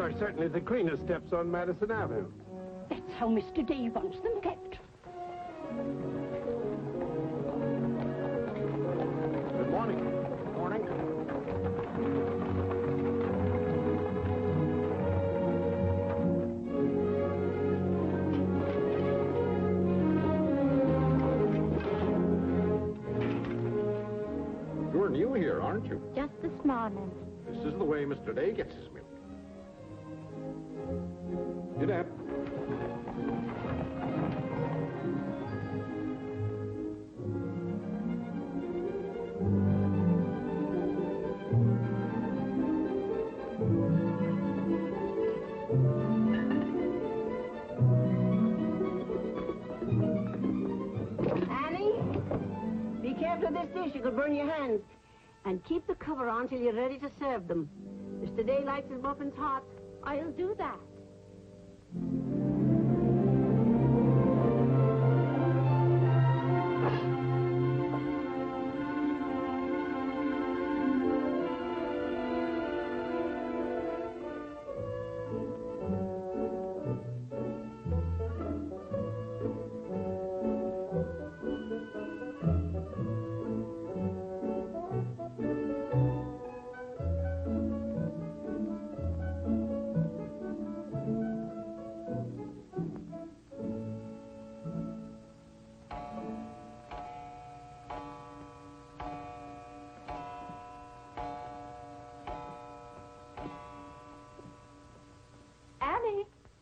are certainly the cleanest steps on Madison Avenue. That's how Mr. Day wants them kept. Good morning. Good morning. You're new here, aren't you? Just this morning. This is the way Mr. Day gets his milk. Get up. Annie, be careful of this dish. You could burn your hands. And keep the cover on till you're ready to serve them. Mr. Day likes his muffins hot. I'll do that.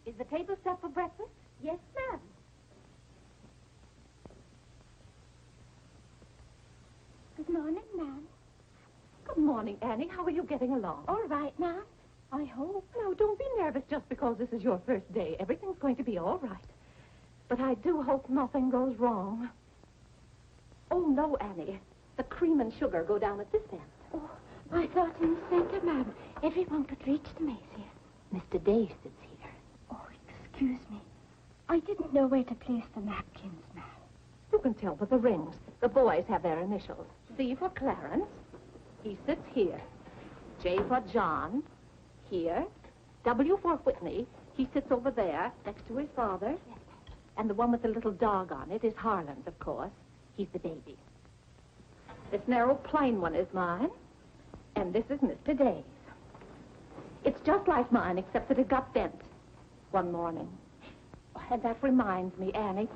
Is the table set for breakfast? Yes, ma'am. Good morning, ma'am. Good morning, Annie. How are you getting along? All right, ma'am. I hope. No, don't be nervous just because this is your first day. Everything's going to be all right. But I do hope nothing goes wrong. Oh, no, Annie. The cream and sugar go down at this end. Oh, I thought in the center, ma'am. Everyone could reach the mace here. Mr. Day sits here. Excuse me. I didn't know where to place the napkins, ma'am. You can tell by the rings. The boys have their initials. C for Clarence. He sits here. J for John. Here. W for Whitney. He sits over there, next to his father. Yes. And the one with the little dog on it is Harlan's, of course. He's the baby. This narrow plain one is mine. And this is Mr. Day's. It's just like mine, except that it got bent one morning. And that reminds me, Annie,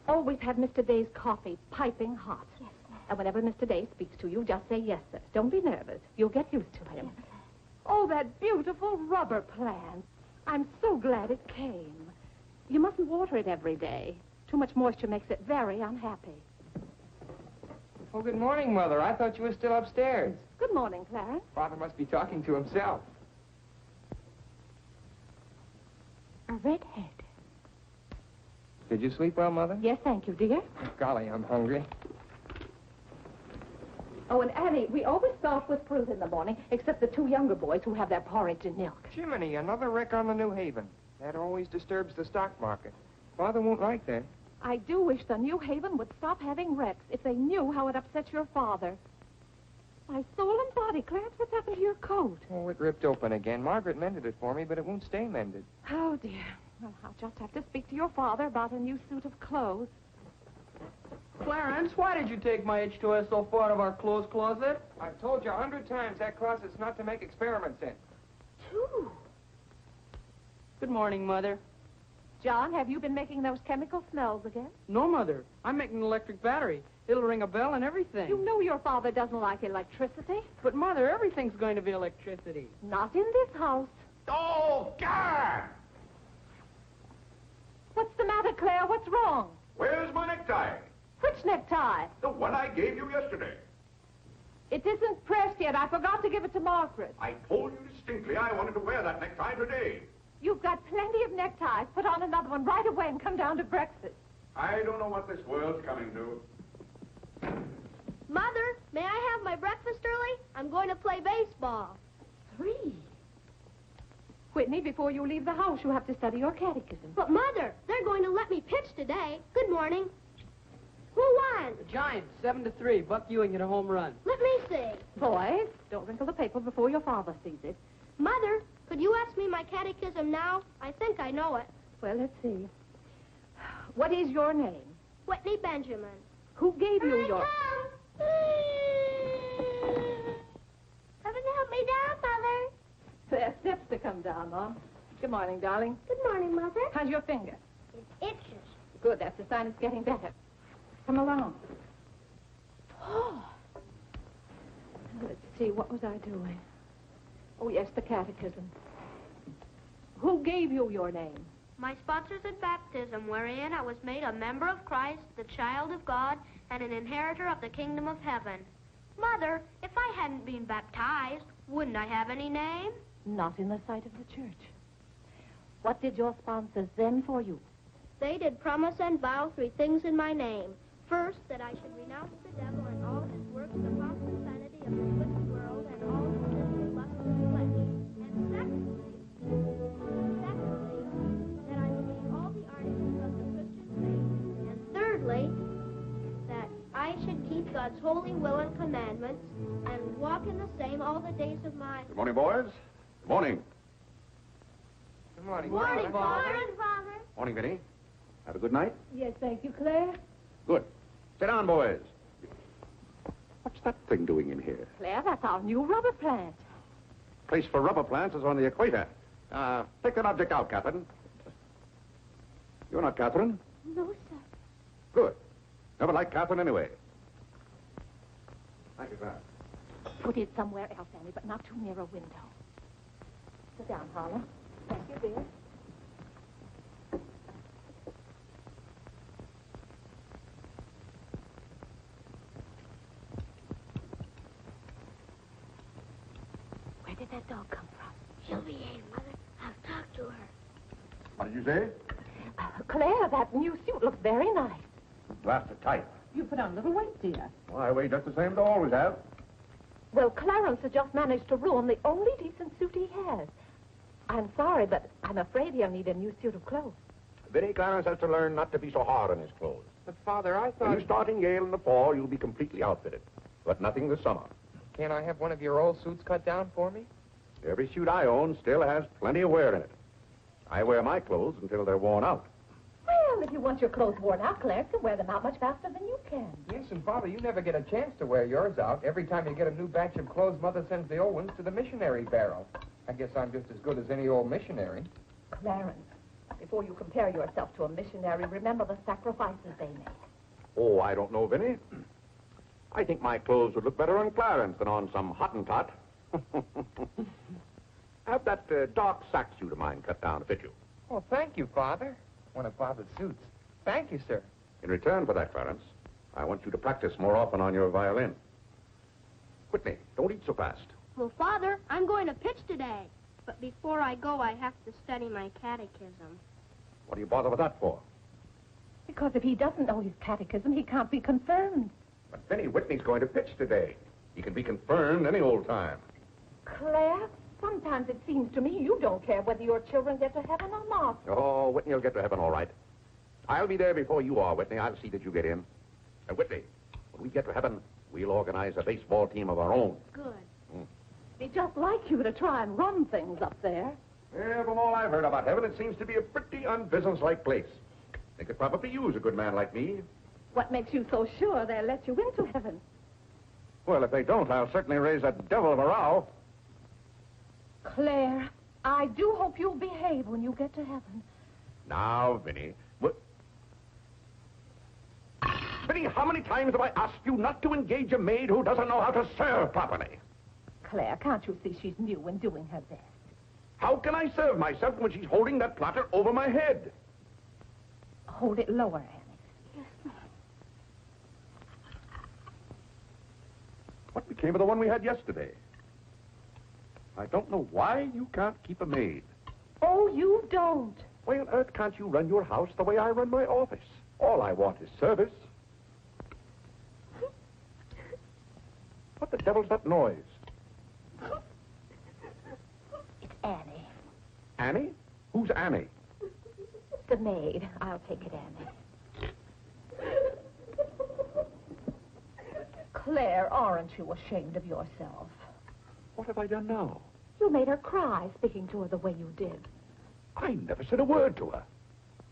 always have Mr. Day's coffee piping hot. Yes, ma'am. And whenever Mr. Day speaks to you, just say yes, sir. Don't be nervous. You'll get used to him. Yes, oh, that beautiful rubber plant. I'm so glad it came. You mustn't water it every day. Too much moisture makes it very unhappy. Oh, good morning, Mother. I thought you were still upstairs. Good morning, Clarence. Father must be talking to himself. A redhead. Did you sleep well, Mother? Yes, thank you, dear. Golly, I'm hungry. Oh, and Annie, we always start with fruit in the morning, except the two younger boys who have their porridge and milk. Jiminy, another wreck on the New Haven. That always disturbs the stock market. Father won't like that. I do wish the New Haven would stop having wrecks if they knew how it upsets your father. My soul and body, Clarence, what's happened to your coat? Oh, it ripped open again. Margaret mended it for me, but it won't stay mended. Oh, dear. Well, I'll just have to speak to your father about a new suit of clothes. Clarence, why did you take my H2S so far out of our clothes closet? I've told you 100 times that closet's not to make experiments in. Two. Good morning, Mother. John, have you been making those chemical smells again? No, Mother. I'm making an electric battery. It'll ring a bell and everything. You know your father doesn't like electricity. But, Mother, everything's going to be electricity. Not in this house. Oh, God! What's the matter, Claire? What's wrong? Where's my necktie? Which necktie? The one I gave you yesterday. It isn't pressed yet. I forgot to give it to Margaret. I told you distinctly I wanted to wear that necktie today. You've got plenty of neckties. Put on another one right away and come down to breakfast. I don't know what this world's coming to. Mother, may I have my breakfast early? I'm going to play baseball. 3. Whitney, before you leave the house, you have to study your catechism. But, Mother, they're going to let me pitch today. Good morning. Who won? The Giants, 7-3. Buck Ewing hit a home run. Let me see. Boys, don't wrinkle the paper before your father sees it. Mother, Could you ask me my catechism now? I think I know it. Well, let's see. What is your name? Whitney Benjamin. Who gave you your... Heaven help me down, Mother. There are steps to come down, Mom. Good morning, darling. Good morning, Mother. How's your finger? It itches. Good, that's a sign it's getting better. Come along. Oh. Let's see, what was I doing? Oh, yes, the catechism. Who gave you your name? My sponsors in baptism, wherein I was made a member of Christ, the child of God, and an inheritor of the kingdom of heaven. Mother, if I hadn't been baptized, wouldn't I have any name? Not in the sight of the church. What did your sponsors then for you? They did promise and vow 3 things in my name. First, that I should renounce the devil and all his works, the false insanity of this wicked world, and all the sinful lusts of the flesh. And secondly, that I would read all the articles of the Christian faith. And thirdly, that I should keep God's holy will and commandments, and walk in the same all the days of my... Good morning, boys. Good morning. Good morning. Morning, Father. Morning, Vinny. Have a good night? Yes, thank you, Claire. Good. Sit down, boys. What's that thing doing in here? Claire, that's our new rubber plant. Place for rubber plants is on the equator. Take that object out, Catherine. You're not Catherine? No, sir. Good. Never liked Catherine anyway. Thank you, sir. Put it somewhere else, Annie, but not too near a window. Sit down, Harlan. Thank you, dear. Where did that dog come from? She'll behave, Mother. I'll talk to her. What did you say? Claire, that new suit looks very nice. Blasted tight. You put on a little weight, dear. Well, I weigh just the same as I always have. Well, Clarence has just managed to ruin the only decent suit he has. I'm sorry, but I'm afraid he'll need a new suit of clothes. Vinny, Clarence has to learn not to be so hard on his clothes. But, Father, I When thought... you start in Yale in the fall, you'll be completely outfitted. But nothing this summer. Can't I have one of your old suits cut down for me? Every suit I own still has plenty of wear in it. I wear my clothes until they're worn out. Well, if you want your clothes worn out, Claire can wear them out much faster than you can. Yes, and, Father, you never get a chance to wear yours out. Every time you get a new batch of clothes, Mother sends the old ones to the missionary barrel. I guess I'm just as good as any old missionary. Clarence, before you compare yourself to a missionary, remember the sacrifices they make. Oh, I don't know, Vinny. I think my clothes would look better on Clarence than on some Hottentot. Have that dark sack suit of mine cut down to fit you. Oh, thank you, Father. One of Father's suits. Thank you, sir. In return for that, Clarence, I want you to practice more often on your violin. Whitney, don't eat so fast. Well, Father, I'm going to pitch today. But before I go, I have to study my catechism. What do you bother with that for? Because if he doesn't know his catechism, he can't be confirmed. But Vinny, Whitney's going to pitch today. He can be confirmed any old time. Claire, sometimes it seems to me you don't care whether your children get to heaven or not. Oh, Whitney will get to heaven all right. I'll be there before you are, Whitney. I'll see that you get in. And Whitney, when we get to heaven, we'll organize a baseball team of our own. Good. It'd be just like you to try and run things up there. Yeah, from all I've heard about heaven, it seems to be a pretty unbusinesslike place. They could probably use a good man like me. What makes you so sure they'll let you into heaven? Well, if they don't, I'll certainly raise a devil of a row. Claire, I do hope you'll behave when you get to heaven. Now, Vinny. Vinny, how many times have I asked you not to engage a maid who doesn't know how to serve properly? Claire, can't you see she's new and doing her best? How can I serve myself when she's holding that platter over my head? Hold it lower, Annie. What became of the one we had yesterday? I don't know why you can't keep a maid. Oh, you don't. Why on earth can't you run your house the way I run my office? All I want is service. What the devil's that noise? It's Annie. Annie? Who's Annie? The maid. I'll take it, Annie. Claire, aren't you ashamed of yourself? What have I done now? You made her cry speaking to her the way you did. I never said a word to her.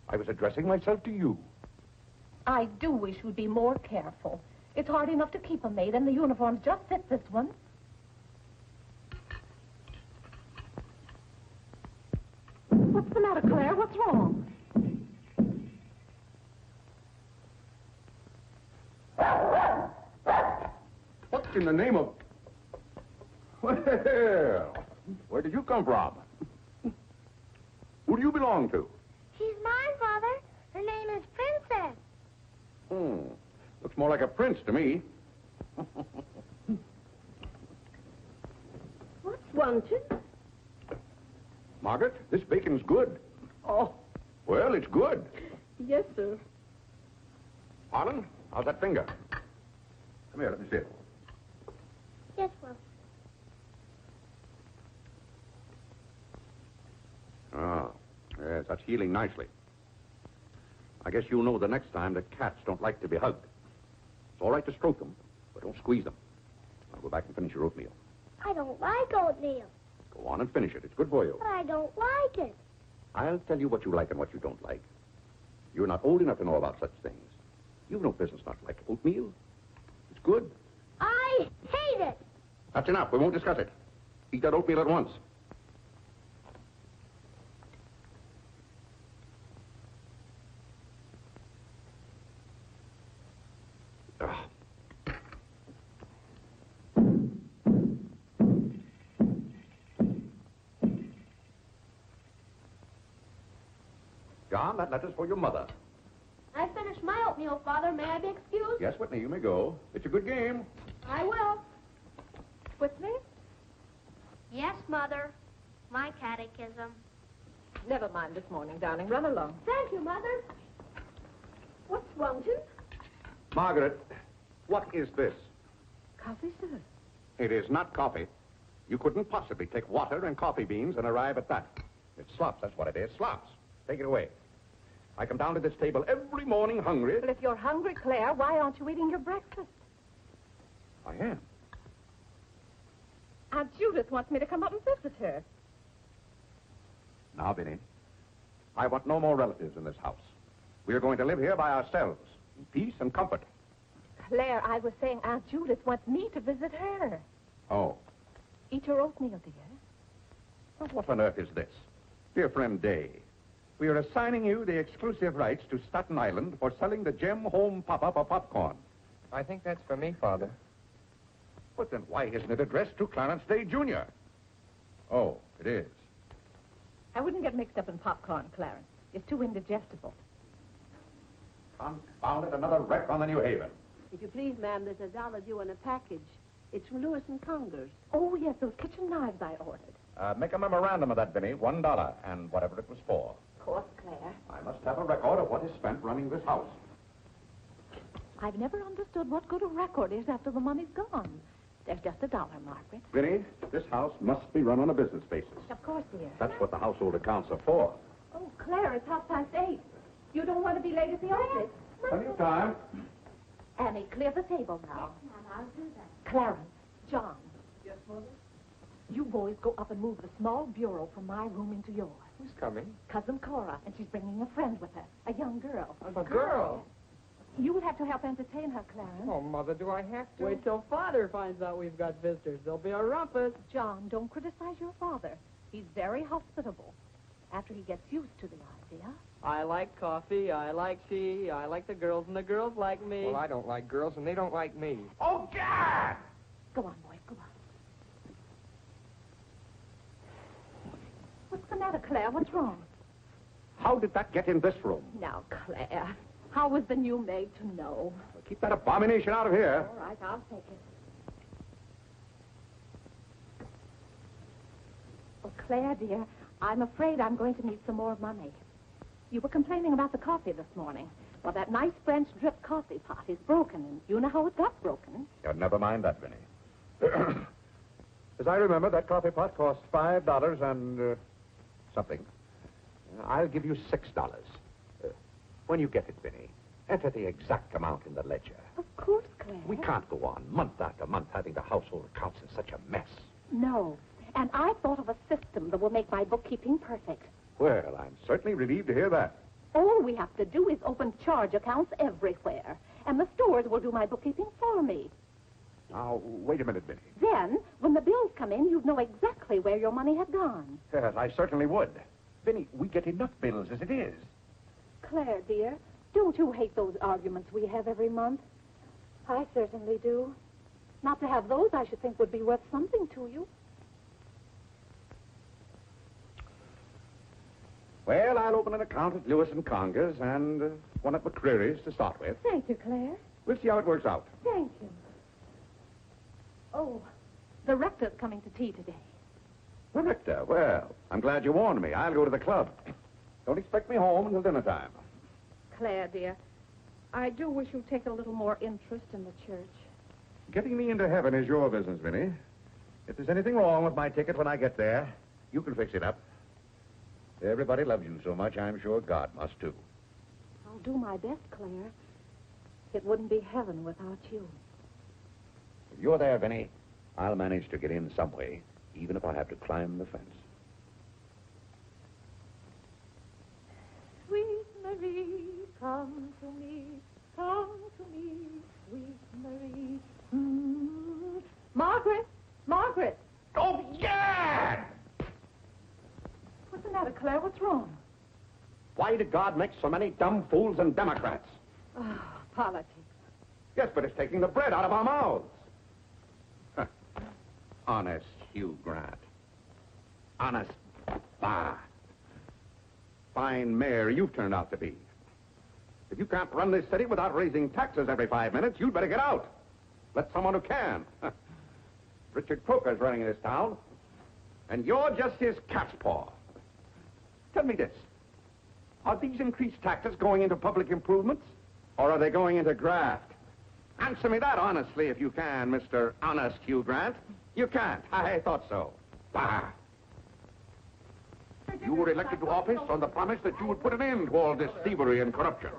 I was addressing myself to you. I do wish you'd be more careful. It's hard enough to keep a maid, and the uniforms just fit this one. What's the matter, Claire? What's wrong? What in the name of... Well, where did you come from? Who do you belong to? She's mine, Father. Her name is Princess. Looks more like a prince to me. What's wanted? Margaret, this bacon's good. Oh, Well, it's good. yes, sir. Harlan, how's that finger? Come here, let me see it. Yes, Will. Ah, yes, that's healing nicely. I guess you'll know the next time that cats don't like to be hugged. It's all right to stroke them, but don't squeeze them. I'll go back and finish your oatmeal. I don't like oatmeal, Go on and finish it. It's good for you. but I don't like it. I'll tell you what you like and what you don't like. You're not old enough to know about such things. You've no business not to like oatmeal. It's good. I hate it. That's enough. We won't discuss it. Eat that oatmeal at once. Ah. John, that letter's for your mother. I finished my oatmeal, Father. May I be excused? Yes, Whitney, you may go. It's a good game. I will. Whitney? Yes, Mother. My catechism. Never mind this morning, darling. Run along. Thank you, Mother. What's wanted? Margaret, what is this? Coffee, sir. It is not coffee. You couldn't possibly take water and coffee beans and arrive at that. It's slops, that's what it is. Slops. Take it away. I come down to this table every morning hungry. Well, if you're hungry, Claire, why aren't you eating your breakfast? I am. Aunt Judith wants me to come up and visit her. Now, Vinny, I want no more relatives in this house. We are going to live here by ourselves, in peace and comfort. Claire, I was saying Aunt Judith wants me to visit her. Oh. Eat your oatmeal, dear. Well, what on earth is this? Dear friend Day, we are assigning you the exclusive rights to Staten Island for selling the Gem Home Pop-Up of popcorn. I think that's for me, Father. But then why isn't it addressed to Clarence Day, Jr.? Oh, it is. I wouldn't get mixed up in popcorn, Clarence. It's too indigestible. Confound it, another wreck on the New Haven. If you please, ma'am, there's $1 due on a package. It's from Lewis and Congers. Oh, yes, those kitchen knives I ordered. Make a memorandum of that, Vinny. $1, and whatever it was for. Of course, Claire. I must have a record of what is spent running this house. I've never understood what good a record is after the money's gone. There's just $1, Margaret. Vinny, this house must be run on a business basis. Of course, dear. That's what the household accounts are for. Oh, Claire, it's 8:30. You don't want to be late at the office. Plenty of time. Annie, clear the table now. Yes, Mom, I'll do that. Clarence, John. Yes, Mother? You boys go up and move the small bureau from my room into yours. Who's coming? Cousin Cora, and she's bringing a friend with her, a young girl. A girl? You will have to help entertain her, Clarence. Oh, Mother, do I have to? Wait till Father finds out we've got visitors. There'll be a rumpus. John, don't criticize your father. He's very hospitable. After he gets used to the idea. I like coffee, I like tea, I like the girls, and the girls like me. Well, I don't like girls, and they don't like me. Oh, God! Go on, boys, go on. What's the matter, Claire? What's wrong? How did that get in this room? Now, Claire, how was the new maid to know? Well, keep that abomination out of here. All right, I'll take it. Oh, Claire, dear, I'm afraid I'm going to need some more money. You were complaining about the coffee this morning. Well, that nice French drip coffee pot is broken, and you know how it got broken. Yeah, never mind that, Vinny. As I remember, that coffee pot cost $5 and something. I'll give you $6. When you get it, Vinny, enter the exact amount in the ledger. Of course, Claire. We can't go on month after month having the household accounts in such a mess. No. And I thought of my bookkeeping perfect. Well, I'm certainly relieved to hear that. All we have to do is open charge accounts everywhere, and the stores will do my bookkeeping for me. Now, wait a minute, Vinny. Then, when the bills come in, you'd know exactly where your money had gone. Yes, I certainly would. Vinny, we get enough bills as it is. Claire, dear, don't you hate those arguments we have every month? I certainly do. Not to have those, I should think, would be worth something to you. Well, I'll open an account at Lewis and Conger's and one at McCreary's to start with. Thank you, Claire. We'll see how it works out. Thank you. Oh, the rector's coming to tea today. The rector? Well, I'm glad you warned me. I'll go to the club. Don't expect me home until dinner time. Claire, dear, I do wish you'd take a little more interest in the church. Getting me into heaven is your business, Vinny. If there's anything wrong with my ticket when I get there, you can fix it up. Everybody loves you so much, I'm sure God must, too. I'll do my best, Claire. It wouldn't be heaven without you. If you're there, Vinny, I'll manage to get in some way, even if I have to climb the fence. Sweet Marie, come to me, sweet Marie. Margaret! Margaret! Oh, yeah! What's the matter, Claire? What's wrong? Why did God make so many dumb fools and Democrats? Oh, politics. Yes, but it's taking the bread out of our mouths. Huh. Honest Hugh Grant. Honest, fine mayor you've turned out to be. If you can't run this city without raising taxes every 5 minutes, you'd better get out. Let someone who can. Richard Croker's running this town, and you're just his cat's paw. Tell me this. Are these increased taxes going into public improvements, or are they going into graft? Answer me that honestly if you can, Mr. Honest Hugh Grant. You can't. I thought so. Bah! You were elected to office on the promise that you would put an end to all this thievery and corruption.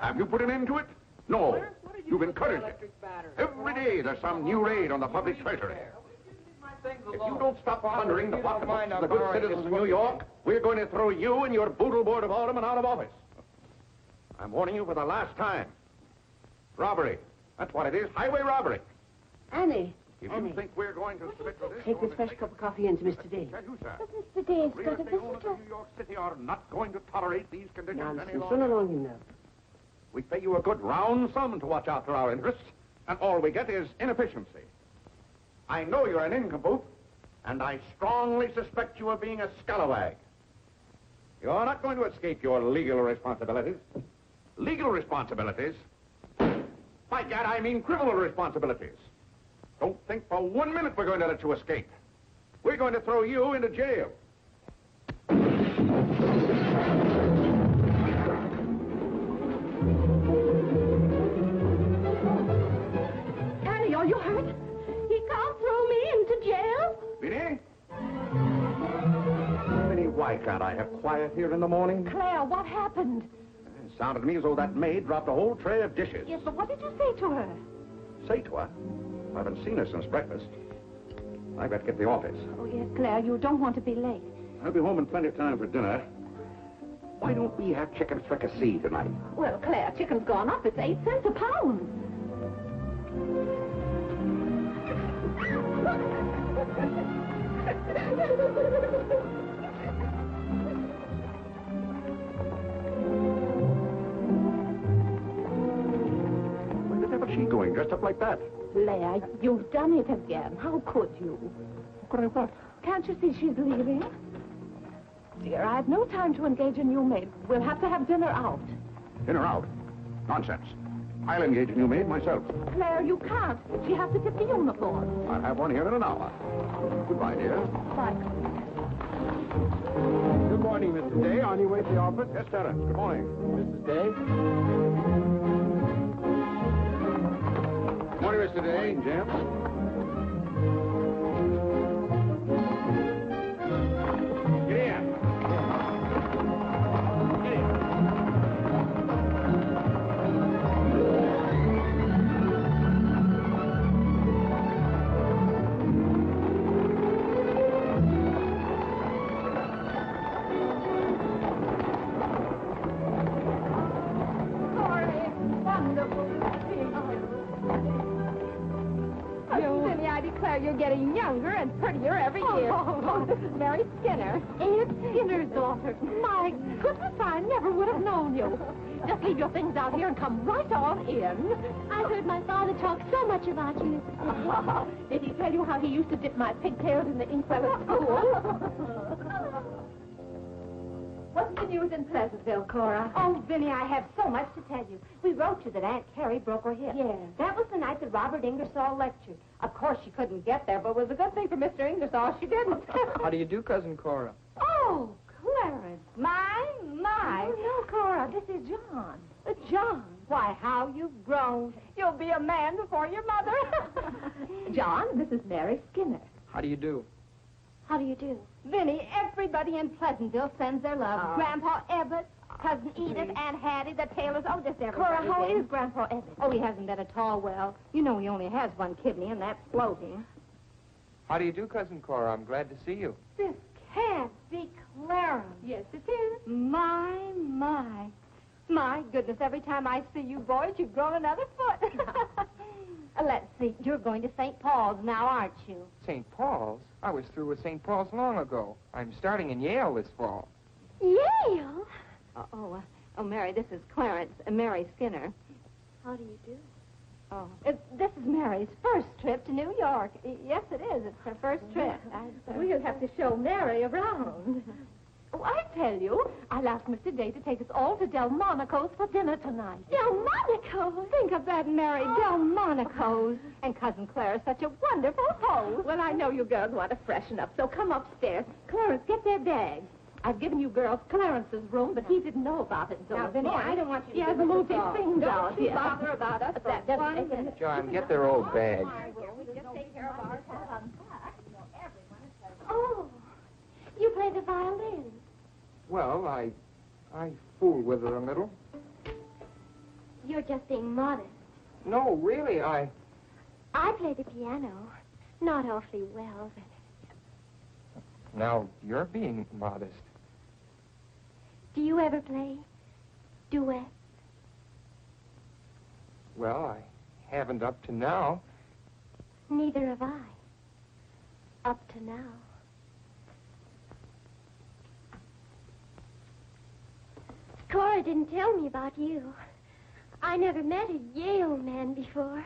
Have you put an end to it? No. You've encouraged it. Every day there's some new raid on the public treasury. If you don't stop plundering the pocketbooks of the good citizens of New York, we're going to throw you and your boodle board of aldermen out of office. I'm warning you for the last time. Robbery. That's what it is. Highway robbery. Annie. If Annie, you think we're going to submit to this... take this fresh cup of coffee into Mr. Day. Tell you, sir. But Mr. Day's Real got a estate owners visitor. of New York City are not going to tolerate these conditions any Nonsense. longer. Run along in there. We pay you a good round sum to watch after our interests, and all we get is inefficiency. I know you're an nincompoop, and I strongly suspect you of being a scallywag. You're not going to escape your legal responsibilities. Legal responsibilities? By gad, I mean criminal responsibilities. Don't think for 1 minute we're going to let you escape. We're going to throw you into jail. Annie, are you hurt? He can't throw me into jail? Vinny? Vinny, why can't I have quiet here in the morning? Claire, what happened? It sounded to me as though that maid dropped a whole tray of dishes. Yes, but what did you say to her? Say to her? I haven't seen her since breakfast. I've got to get to the office. Oh, yes, Claire, you don't want to be late. I'll be home in plenty of time for dinner. Why don't we have chicken fricassee tonight? Well, Claire, chicken's gone up. It's 8 cents a pound. Where the devil's she going, dressed up like that? Claire, you've done it again. How could you? Could I what? Can't you see she's leaving? Dear, I have no time to engage a new maid. We'll have to have dinner out. Dinner out? Nonsense. I'll engage a new maid myself. Claire, you can't. She has to fit the uniform. I'll have one here in an hour. Goodbye, dear. Bye. Good morning, Mr. Day. On your way to the office? Yes, Clarence. Good morning. Mrs. Day? Good morning, Mr. Day. Jim? declare you're getting younger and prettier every year. Oh, this is Mary Skinner. Aunt Skinner's daughter. My goodness, I never would have known you. Just leave your things out here and come right on in. I heard my father talk so much about you. Did he tell you how he used to dip my pigtails in the inkwell at school? What's the news in Pleasantville, Cora? Oh, Vinny, I have so much to tell you. We wrote you that Aunt Carrie broke her hip. Yeah. That was the night that Robert Ingersoll lectured. Of course, she couldn't get there, but it was a good thing for Mr. Ingersoll she didn't. How do you do, Cousin Cora? Oh, Clarence. My. Oh, no, Cora, this is John. John. Why, how you've grown. You'll be a man before your mother. John, this is Mary Skinner. How do you do? How do you do? Vinny, everybody in Pleasantville sends their love. Oh. Grandpa Ebbett, Cousin Edith, Aunt Hattie, the Taylors, oh, just everybody. Cora, how did. is Grandpa Ebbett? Oh, he hasn't been at all well. You know he only has one kidney, and that's floating. How do you do, Cousin Cora? I'm glad to see you. This can't be Clarence. Yes, it is. My. My goodness, every time I see you boys, you've grown another foot. Let's see, you're going to St. Paul's now, aren't you? St. Paul's? I was through with St. Paul's long ago. I'm starting in Yale this fall. Yale? Oh, Mary, this is Clarence, Mary Skinner. How do you do? Oh, this is Mary's first trip to New York. Yes, it is. It's her first trip. We'll have to show Mary around. Oh, I tell you, I'll ask Mr. Day to take us all to Delmonico's for dinner tonight. Delmonico's? Think of that, Mary. Delmonico's. And Cousin Clara's such a wonderful host. Well, I know you girls want to freshen up, so come upstairs. Clarence, get their bags. I've given you girls Clarence's room, but he didn't know about it until Now, this Vinny, morning. I don't want you to He hasn't give us moved a his call. things Don't out you yet. bother about us for That doesn't 1 make minute. John, get their old bags. Oh, you play the violin. Well, I fool with it a little. You're just being modest. No, really, I play the piano. Not awfully well, but... Now, you're being modest. Do you ever play duet? Well, I haven't up to now. Neither have I. Up to now. Cora didn't tell me about you. I never met a Yale man before.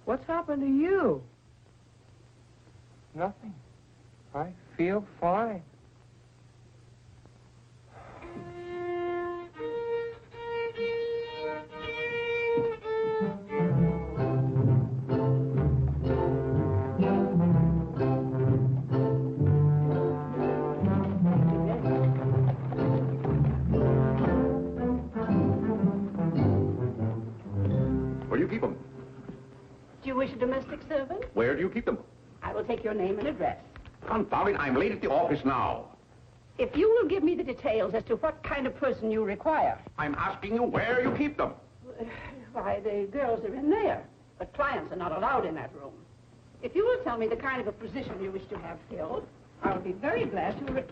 What's happened to you? Nothing. I feel fine. Where do you keep them? Do you wish a domestic servant? Where do you keep them? I will take your name and address. Confound it, I'm late at the office now. If you will give me the details as to what kind of person you require. I'm asking you where you keep them. Why, the girls are in there, but clients are not allowed in that room. If you will tell me the kind of a position you wish to have filled, I will be very glad to...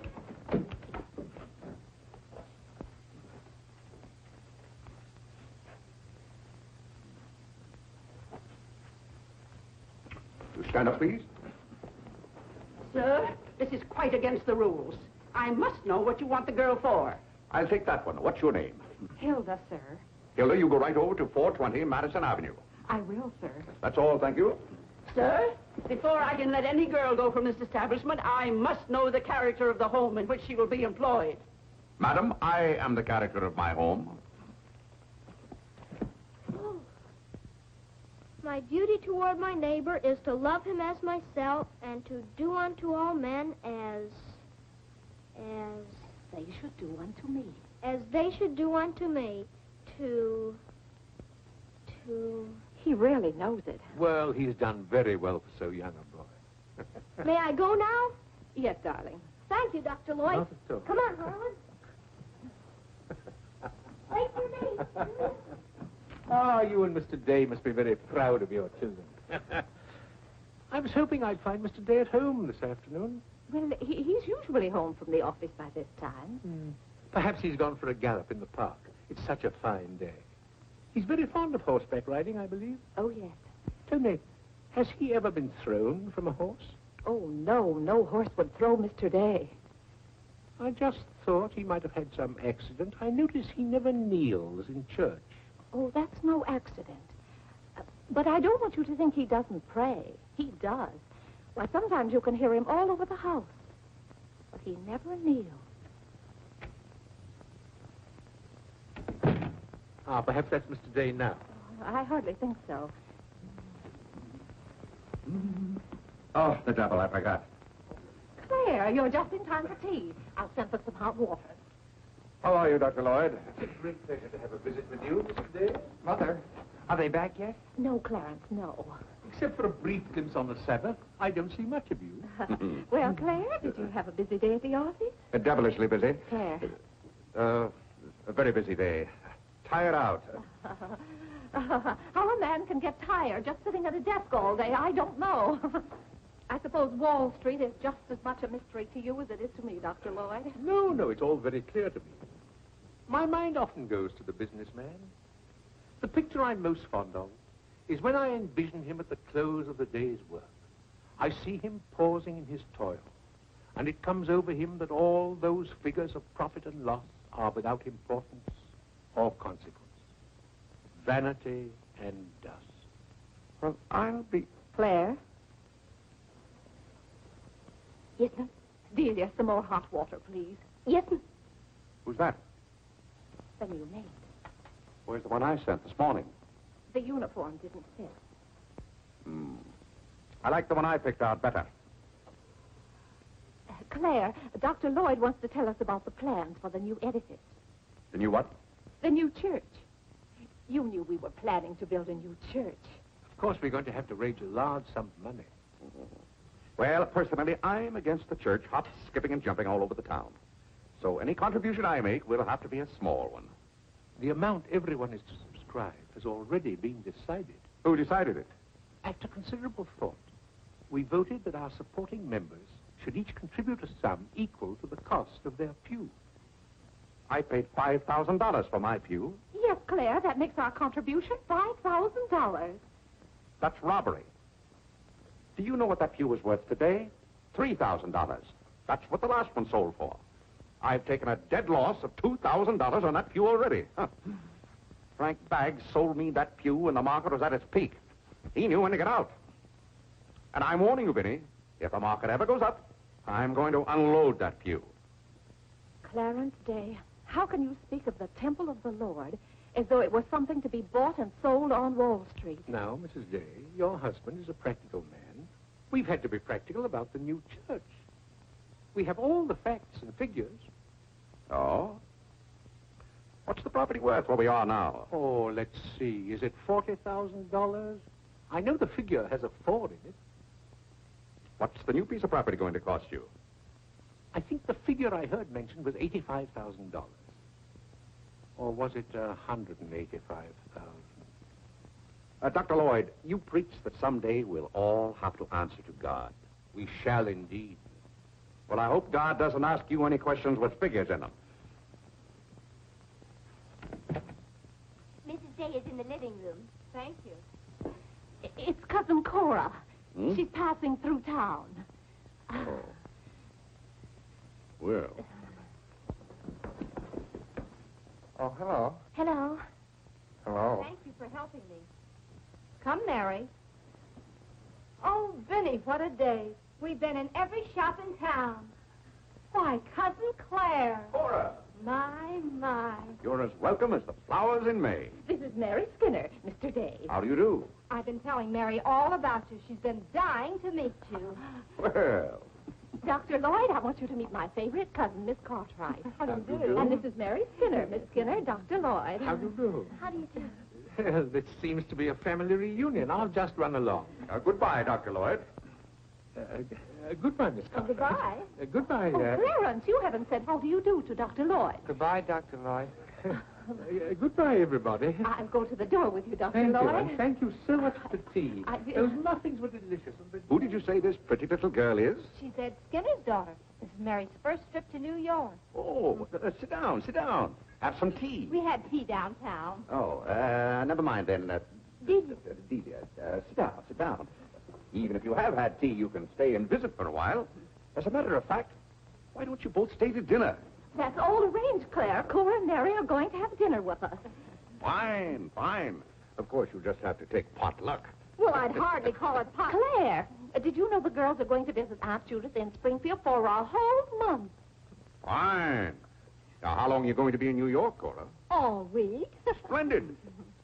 Stand up, please. Sir, this is quite against the rules. I must know what you want the girl for. I'll take that one. What's your name? Hilda, sir. Hilda, you go right over to 420 Madison Avenue. I will, sir. That's all, thank you. Sir, before I can let any girl go from this establishment, I must know the character of the home in which she will be employed. Madam, I am the character of my home. My duty toward my neighbor is to love him as myself and to do unto all men as They should do unto me. as they should do unto me. To He really knows it. Well, he's done very well for so young a boy. May I go now? Yes, darling. Thank you, Dr. Lloyd. Not at all. Come on, Harlan. Wait for me. Ah, you and Mr. Day must be very proud of your children. I was hoping I'd find Mr. Day at home this afternoon. Well, he's usually home from the office by this time. Perhaps he's gone for a gallop in the park. It's such a fine day. He's very fond of horseback riding, I believe. Oh, yes. Tell me, has he ever been thrown from a horse? Oh, no. No horse would throw Mr. Day. I just thought he might have had some accident. I notice he never kneels in church. Oh, that's no accident. But I don't want you to think he doesn't pray. He does. Why, sometimes you can hear him all over the house. But he never kneels. Ah, perhaps that's Mr. Day now. I hardly think so. Oh, the devil, I forgot. Claire, you're just in time for tea. I'll send for some hot water. How are you, Dr. Lloyd? It's a great pleasure to have a visit with you, Mr. Day. Mother, are they back yet? No, Clarence, no. Except for a brief glimpse on the Sabbath, I don't see much of you. Well, Claire, did you have a busy day at the office? Devilishly busy. Claire. A very busy day. Tired out. How a man can get tired just sitting at a desk all day, I don't know. I suppose Wall Street is just as much a mystery to you as it is to me, Dr. Lloyd. No, it's all very clear to me. My mind often goes to the businessman. The picture I'm most fond of is when I envision him at the close of the day's work. I see him pausing in his toil, and it comes over him that all those figures of profit and loss are without importance or consequence. Vanity and dust. Well, I'll be... Claire? Yes, ma'am? Delia, some more hot water, please. Yes, ma'am. Who's that? The new maid. Where's the one I sent this morning? The uniform didn't fit. I like the one I picked out better. Claire, Dr. Lloyd wants to tell us about the plans for the new edifice. The new what? The new church. You knew we were planning to build a new church. Of course, we're going to have to raise a large sum of money. Well, personally, I'm against the church hopping, skipping, and jumping all over the town. So any contribution I make will have to be a small one. The amount everyone is to subscribe has already been decided. Who decided it? After considerable thought, we voted that our supporting members should each contribute a sum equal to the cost of their pew. I paid $5,000 for my pew. Yes, Claire, that makes our contribution $5,000. That's robbery. Do you know what that pew was worth today? $3,000. That's what the last one sold for. I've taken a dead loss of $2,000 on that pew already. Huh. Frank Baggs sold me that pew when the market was at its peak. He knew when to get out. And I'm warning you, Vinny, if the market ever goes up, I'm going to unload that pew. Clarence Day, how can you speak of the temple of the Lord as though it was something to be bought and sold on Wall Street? Now, Mrs. Day, your husband is a practical man. We've had to be practical about the new church. We have all the facts and figures. Oh? What's the property worth where we are now? Oh, let's see. Is it $40,000? I know the figure has a 4 in it. What's the new piece of property going to cost you? I think the figure I heard mentioned was $85,000. Or was it $185,000? Dr. Lloyd, you preach that someday we'll all have to answer to God. We shall indeed. Well, I hope God doesn't ask you any questions with figures in them. Mrs. Day is in the living room. Thank you. It's Cousin Cora. She's passing through town. Oh. Well. Oh, hello. Hello. Hello. Thank you for helping me. Come, Mary. Oh, Vinny, what a day. We've been in every shop in town. Why, Cousin Claire. Cora, My. you're as welcome as the flowers in May. This is Mary Skinner, Mr. Day. How do you do? I've been telling Mary all about you. She's been dying to meet you. Well, Dr. Lloyd, I want you to meet my favorite cousin, Miss Cartwright. How do you do? And this is Mary Skinner. Miss Skinner, Dr. Lloyd. How do you do? How do you do? Well, this seems to be a family reunion. I'll just run along. goodbye, Dr. Lloyd. Goodbye, Miss Cartwright. Goodbye. Goodbye. Clarence, you haven't said how do you do to Dr. Lloyd. Goodbye, Dr. Lloyd. Goodbye, everybody. I'll go to the door with you, Dr. Thank you, Lloyd. and thank you so much for tea. Those muffins were delicious. Who did you say this pretty little girl is? She said Skinner's daughter, Mrs. Mary's first trip to New York. Oh, sit down, sit down. Have some tea. We had tea downtown. Oh, never mind then. Delia, sit down, sit down. Even if you have had tea, you can stay and visit for a while. As a matter of fact, why don't you both stay to dinner? That's all arranged, Claire. Cora and Mary are going to have dinner with us. Fine, fine. Of course, you just have to take potluck. Well, I'd hardly call it pot. Claire, did you know the girls are going to visit Aunt Judith in Springfield for a whole month? Fine. Now, how long are you going to be in New York, Cora? All week. Splendid.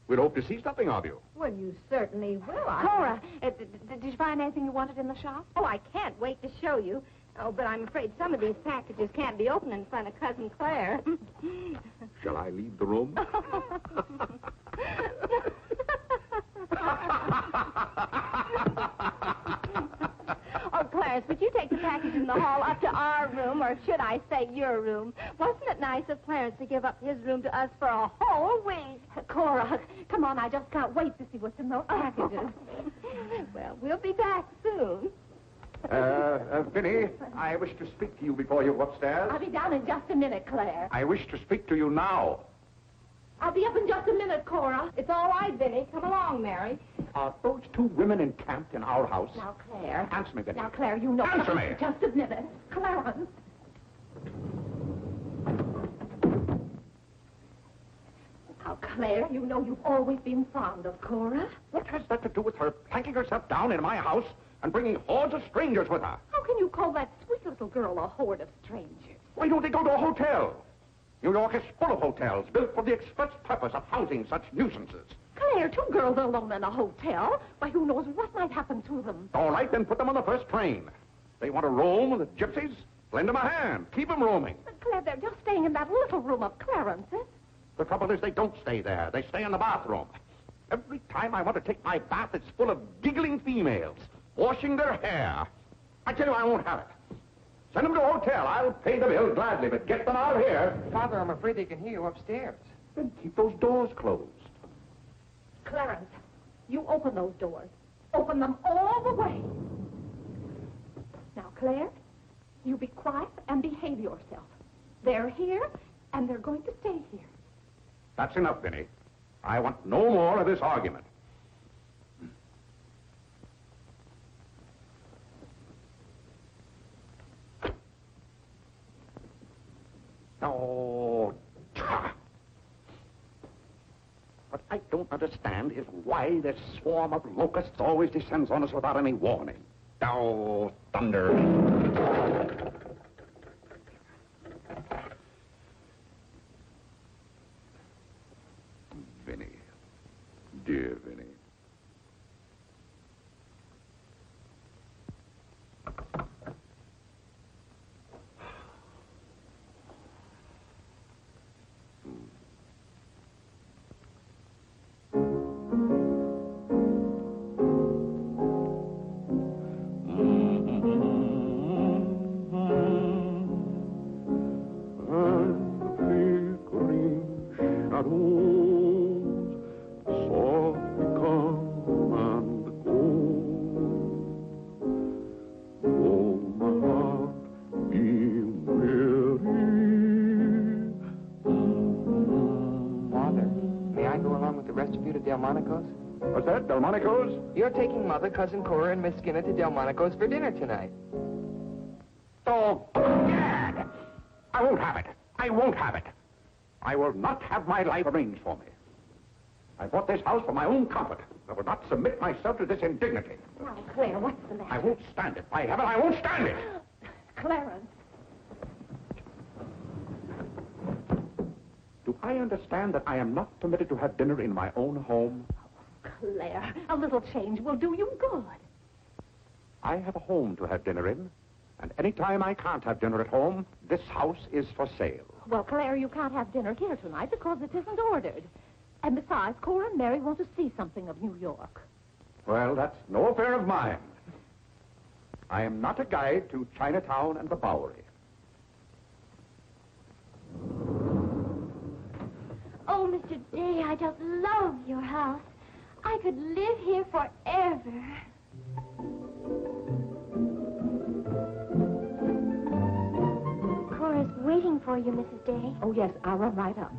We'd hope to see something of you. Well, you certainly will. Cora, did you find anything you wanted in the shop? Oh, I can't wait to show you. Oh, but I'm afraid some of these packages can't be opened in front of Cousin Claire. Shall I leave the room? Oh, Clarence, would you take the package in the hall up to our room, or should I say your room? Wasn't it nice of Clarence to give up his room to us for a whole week? Cora, come on, I just can't wait to see what's in those packages. Well, we'll be back soon. Vinny, I wish to speak to you before you go upstairs. I'll be down in just a minute, Claire. I wish to speak to you now. I'll be up in just a minute, Cora. It's all right, Vinny. Come along, Mary. Are those two women encamped in our house? Now, Claire. Answer me, Vinny. Now, Claire, you know... Answer me! Just a minute. Clarence. Now, Claire, you know you've always been fond of Cora. What has that to do with her planking herself down in my house and bringing hordes of strangers with her? How can you call that sweet little girl a horde of strangers? Why don't they go to a hotel? New York is full of hotels built for the express purpose of housing such nuisances. Claire, two girls alone in a hotel? Why, who knows what might happen to them? All right, then put them on the first train. They want to roam with the gypsies? Lend them a hand. Keep them roaming. But, Claire, they're just staying in that little room of Clarence's. The trouble is they don't stay there. They stay in the bathroom. Every time I want to take my bath, it's full of giggling females, washing their hair. I tell you, I won't have it. Send them to a hotel. I'll pay the bill gladly, but get them out of here. Father, I'm afraid they can hear you upstairs. Then keep those doors closed. Clarence, you open those doors. Open them all the way. Now, Claire, you be quiet and behave yourself. They're here, and they're going to stay here. That's enough, Vinny. I want no more of this argument. Oh, what I don't understand is why this swarm of locusts always descends on us without any warning. Oh, thunder. Vinny. Dear Vinny. What's that, Delmonico's? You're taking Mother, Cousin Cora, and Miss Skinner to Delmonico's for dinner tonight. Oh, Gad! I won't have it. I won't have it. I will not have my life arranged for me. I bought this house for my own comfort. I will not submit myself to this indignity. Now, Claire, what's the matter? I won't stand it. By heaven, I won't stand it. Clarence. Do I understand that I am not permitted to have dinner in my own home? Claire, a little change will do you good. I have a home to have dinner in, and any time I can't have dinner at home, this house is for sale. Well, Claire, you can't have dinner here tonight because it isn't ordered. And besides, Cora and Mary want to see something of New York. Well, that's no affair of mine. I am not a guide to Chinatown and the Bowery. Oh, Mr. Day, I just love your house. I could live here forever. waiting for you, Mrs. Day. Oh, yes, I'll run right up.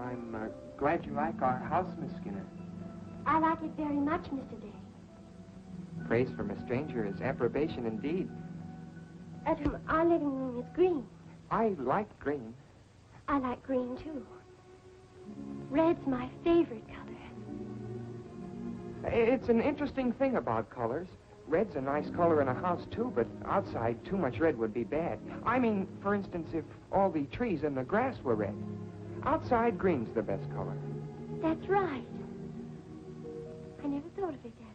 I'm glad you like our house, Miss Skinner. I like it very much, Mr. Day. Praise from a stranger is approbation indeed. Our living room is green. I like green. I like green, too. Red's my favorite color. It's an interesting thing about colors. Red's a nice color in a house, too, but outside, too much red would be bad. I mean, for instance, if all the trees and the grass were red. Outside, green's the best color. That's right. I never thought of it that way.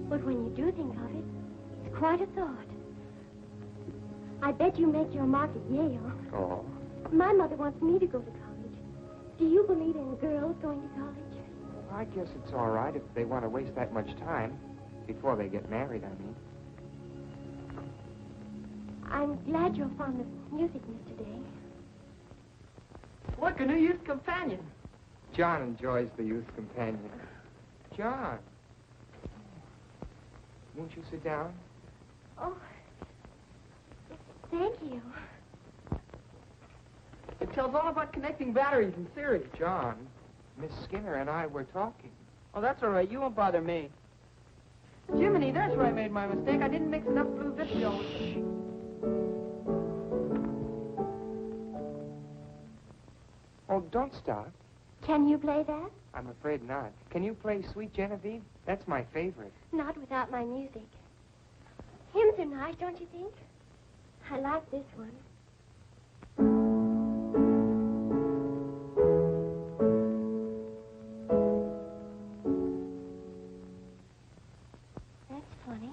But when you do think of it, it's quite a thought. I bet you make your mark at Yale. Oh. My mother wants me to go to college. Do you believe in girls going to college? I guess it's all right if they want to waste that much time. Before they get married, I mean. I'm glad you're fond of music, Mr. Day. Look, a new youth companion. John enjoys the youth companion. John. Won't you sit down? Oh, thank you. It tells all about connecting batteries in series. John, Miss Skinner and I were talking. Oh, that's all right. You won't bother me. Jiminy, that's where I made my mistake. I didn't mix enough blue vitriol. Oh, don't stop. Can you play that? I'm afraid not. Can you play Sweet Genevieve? That's my favorite. Not without my music. Hymns are nice, don't you think? I like this one. That's funny.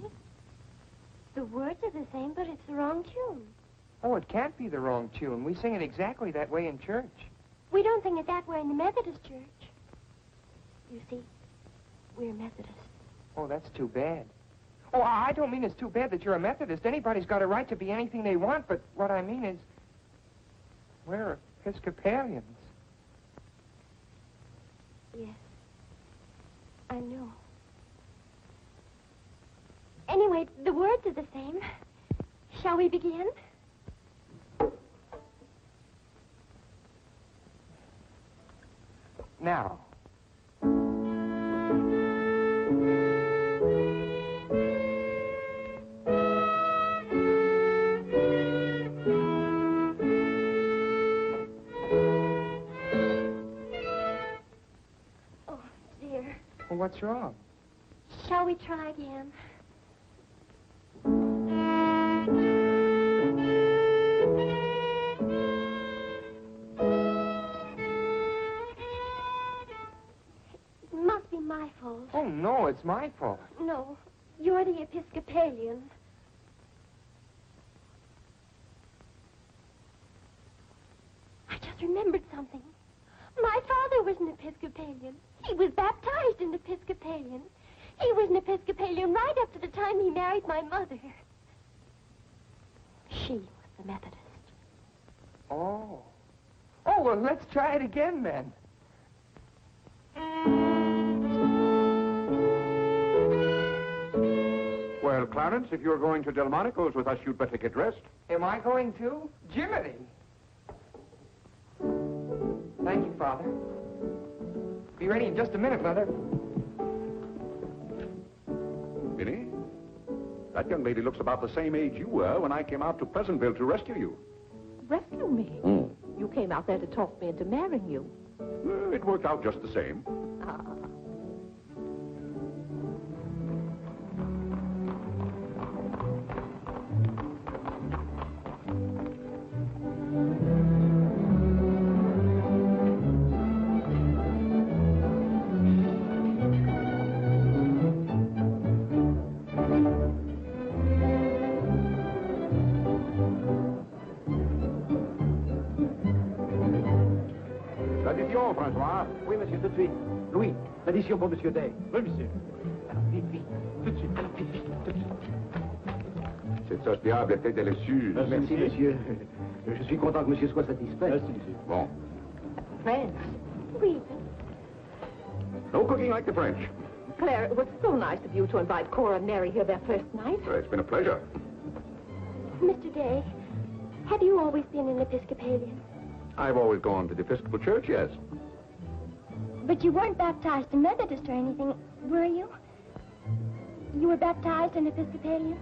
The words are the same, but it's the wrong tune. Oh, it can't be the wrong tune. We sing it exactly that way in church. We don't sing it that way in the Methodist church. You see, we're Methodists. Oh, that's too bad. Oh, I don't mean it's too bad that you're a Methodist. Anybody's got a right to be anything they want, but what I mean is, we're Episcopalians. Yes, I know. Anyway, the words are the same. Shall we begin? Now. Oh, dear. Well, what's wrong? Shall we try again? My fault. Oh, no, it's my fault. No, you're the Episcopalian. I just remembered something. My father was an Episcopalian. He was baptized an Episcopalian. He was an Episcopalian right up to the time he married my mother. She was the Methodist. Oh. Oh, well, let's try it again, then. Well, Clarence, if you're going to Delmonico's with us, you'd better get dressed. Am I going to? Jiminy! Thank you, Father. Be ready in just a minute, Mother. Minnie, that young lady looks about the same age you were when I came out to Pleasantville to rescue you. Rescue me? You came out there to talk me into marrying you. It worked out just the same. Ah. L'addition, François. Oui, monsieur, tout de suite. Louis, l'addition pour monsieur Day. Oui, monsieur. Alors, vite, vite. Tout de suite. Alors, vite, vite, tout de suite. sauce diable était délicieuse. Merci, monsieur. Je suis content que monsieur soit satisfait. Merci, monsieur. Bon. French. Oui. No cooking like the French. Claire, it was so nice of you to invite Cora and Mary here their first night. It's been a pleasure. Mr. Day, have you always been an Episcopalian? I've always gone to the Episcopal Church, yes. But you weren't baptized in Methodist or anything, were you? You were baptized in Episcopalian?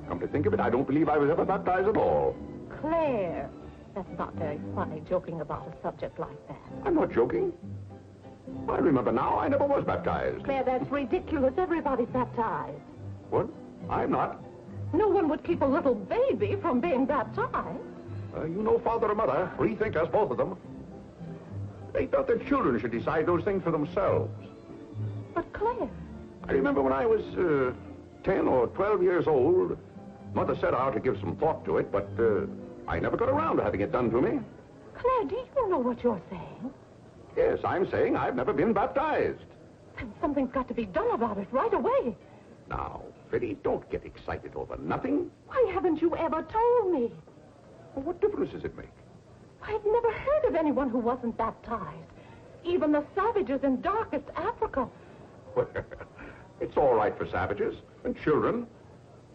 Come to think of it, I don't believe I was ever baptized at all. Claire, that's not very funny, joking about a subject like that. I'm not joking. I remember now, I never was baptized. Claire, that's ridiculous. Everybody's baptized. What? I'm not. No one would keep a little baby from being baptized. You know father or mother, free thinkers, both of them. They thought their children should decide those things for themselves. But Claire... I remember when I was 10 or 12 years old, Mother set out to give some thought to it, but I never got around to having it done to me. Claire, do you know what you're saying? Yes, I'm saying I've never been baptized. Then something's got to be done about it right away. Now, Fiddy, don't get excited over nothing. Why haven't you ever told me? Well, what difference does it make? I've never heard of anyone who wasn't baptized. Even the savages in darkest Africa. Well, it's all right for savages and children.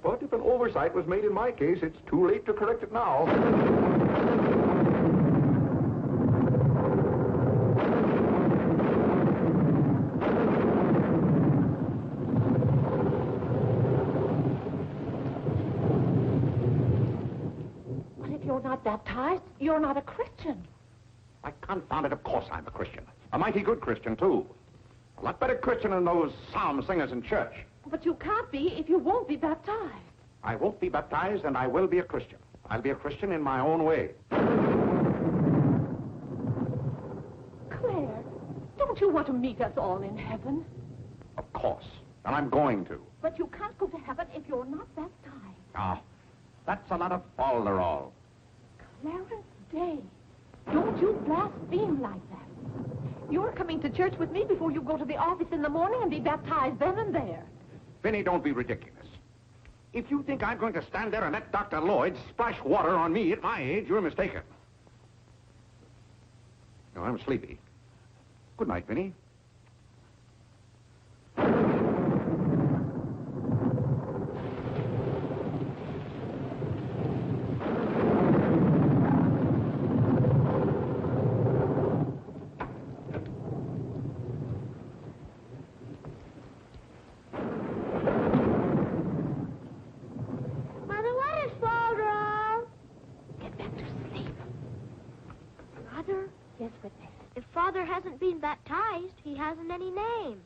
But if an oversight was made in my case, it's too late to correct it now. But if you're not baptized, you're not a Christian. I confound it, of course I'm a Christian. A mighty good Christian, too. A lot better Christian than those psalm singers in church. But you can't be if you won't be baptized. I won't be baptized, and I will be a Christian. I'll be a Christian in my own way. Claire, don't you want to meet us all in heaven? Of course. And I'm going to. But you can't go to heaven if you're not baptized. Ah, that's a lot of falderall. Clarence Day, don't you blaspheme like that. You're coming to church with me before you go to the office in the morning and be baptized then and there. Vinny, don't be ridiculous. If you think I'm going to stand there and let Dr. Lloyd splash water on me at my age, you're mistaken. No, I'm sleepy. Good night, Vinny. Hasn't been baptized, he hasn't any name.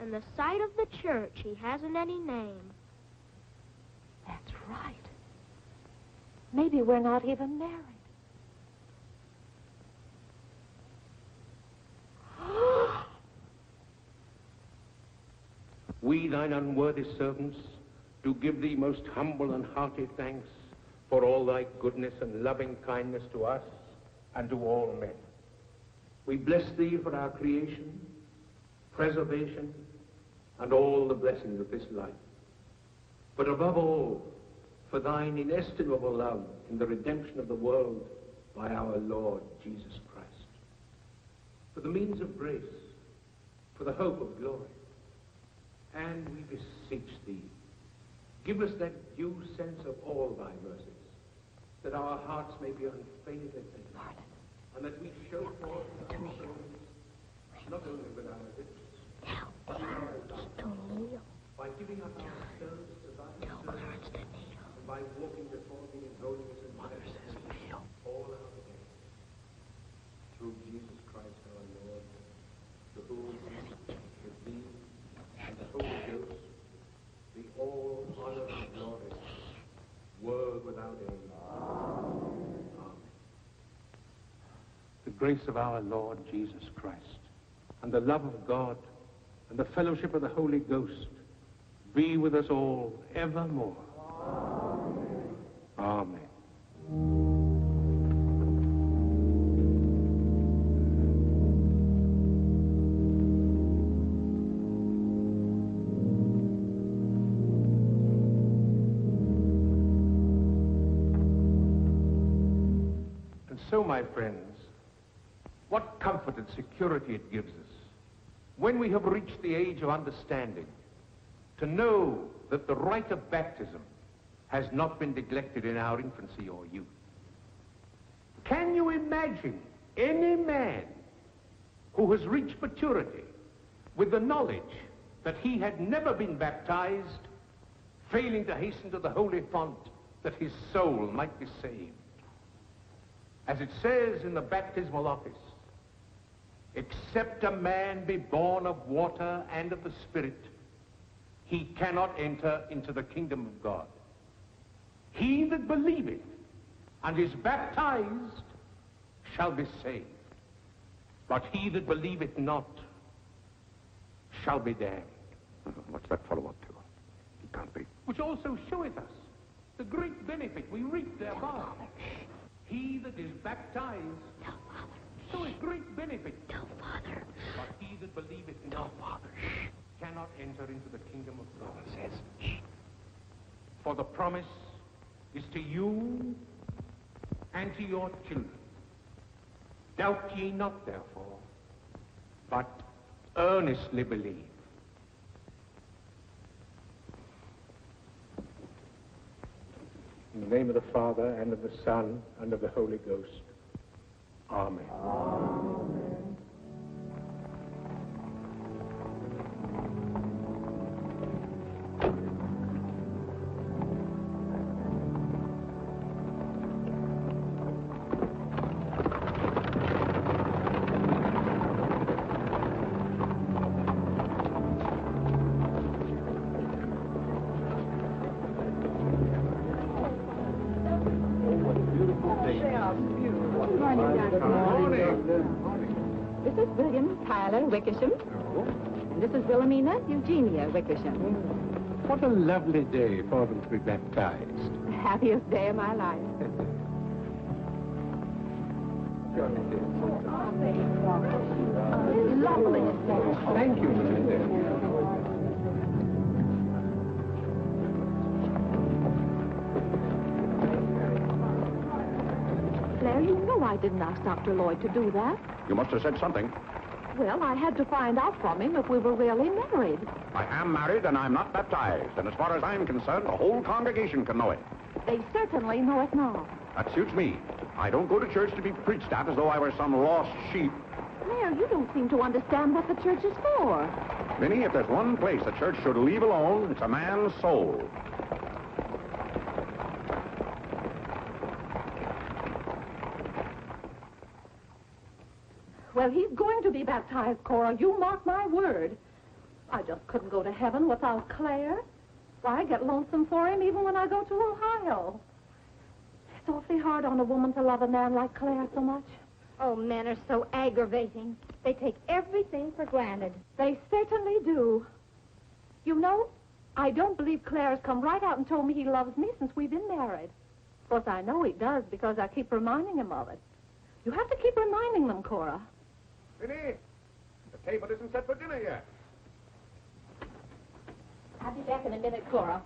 In the sight of the church, he hasn't any name. That's right. Maybe we're not even married. We, thine unworthy servants, do give thee most humble and hearty thanks for all thy goodness and loving kindness to us and to all men. We bless thee for our creation, preservation, and all the blessings of this life. But above all, for thine inestimable love in the redemption of the world by our Lord Jesus Christ. For the means of grace, for the hope of glory. And we beseech thee, give us that due sense of all thy mercies, that our hearts may be unfeignedly thankful. And that we show forth thy praise, not only with our lips, but in our lives, by giving up ourselves to thy service, and by walking before thee in holiness and righteousness all our days. Through Jesus Christ our Lord, to whom, with thee and the Holy Ghost, be all honor and glory, world without end. The grace of our Lord Jesus Christ, and the love of God, and the fellowship of the Holy Ghost, be with us all evermore. Amen. Amen. so, my friends, what comfort and security it gives us when we have reached the age of understanding to know that the rite of baptism has not been neglected in our infancy or youth. Can you imagine any man who has reached maturity with the knowledge that he had never been baptized, failing to hasten to the holy font that his soul might be saved? As it says in the baptismal office, except a man be born of water and of the Spirit, he cannot enter into the kingdom of God. He that believeth and is baptized shall be saved, but he that believeth not shall be damned. What's that follow-up to? It can't be. Which also showeth us the great benefit we reap thereby. He that is baptized showeth great benefit. But he that believeth not cannot enter into the kingdom of God. Says, for the promise is to you and to your children. Doubt ye not, therefore, but earnestly believe. In the name of the Father, and of the Son, and of the Holy Ghost. Amen. Amen. This is William Tyler Wickersham. And this is Wilhelmina Eugenia Wickersham. What a lovely day for them to be baptized. The happiest day of my life. Lovely. Thank you, Mrs. Dale. Claire, you know I didn't ask Dr. Lloyd to do that. You must have said something. Well, I had to find out from him if we were really married. I am married and I'm not baptized. And as far as I'm concerned, the whole congregation can know it. They certainly know it now. That suits me. I don't go to church to be preached at as though I were some lost sheep. Claire, you don't seem to understand what the church is for. Vinny, if there's one place the church should leave alone, it's a man's soul. Well, he's going to be baptized, Cora. You mark my word. I just couldn't go to heaven without Claire. Why, I get lonesome for him even when I go to Ohio. It's awfully hard on a woman to love a man like Claire so much. Oh, men are so aggravating. They take everything for granted. They certainly do. You know, I don't believe Claire has come right out and told me he loves me since we've been married. Of course, I know he does because I keep reminding him of it. You have to keep reminding them, Cora. Vinny, the table isn't set for dinner yet. I'll be back in a minute, Cora.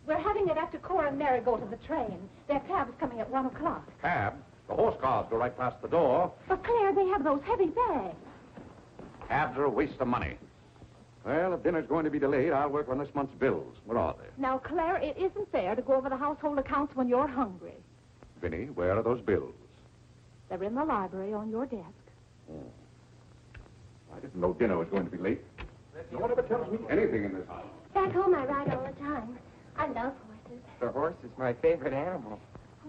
We're having it after Cora and Mary go to the train. Their cab is coming at 1 o'clock. Cab? The horse cars go right past the door. But, Claire, they have those heavy bags. Cabs are a waste of money. Well, if dinner's going to be delayed, I'll work on this month's bills. What are they? Now, Claire, it isn't fair to go over the household accounts when you're hungry. Vinny, where are those bills? They're in the library on your desk. Oh. I didn't know dinner was going to be late. No one ever tells me anything in this house. Back home, I ride all the time. I love horses. The horse is my favorite animal.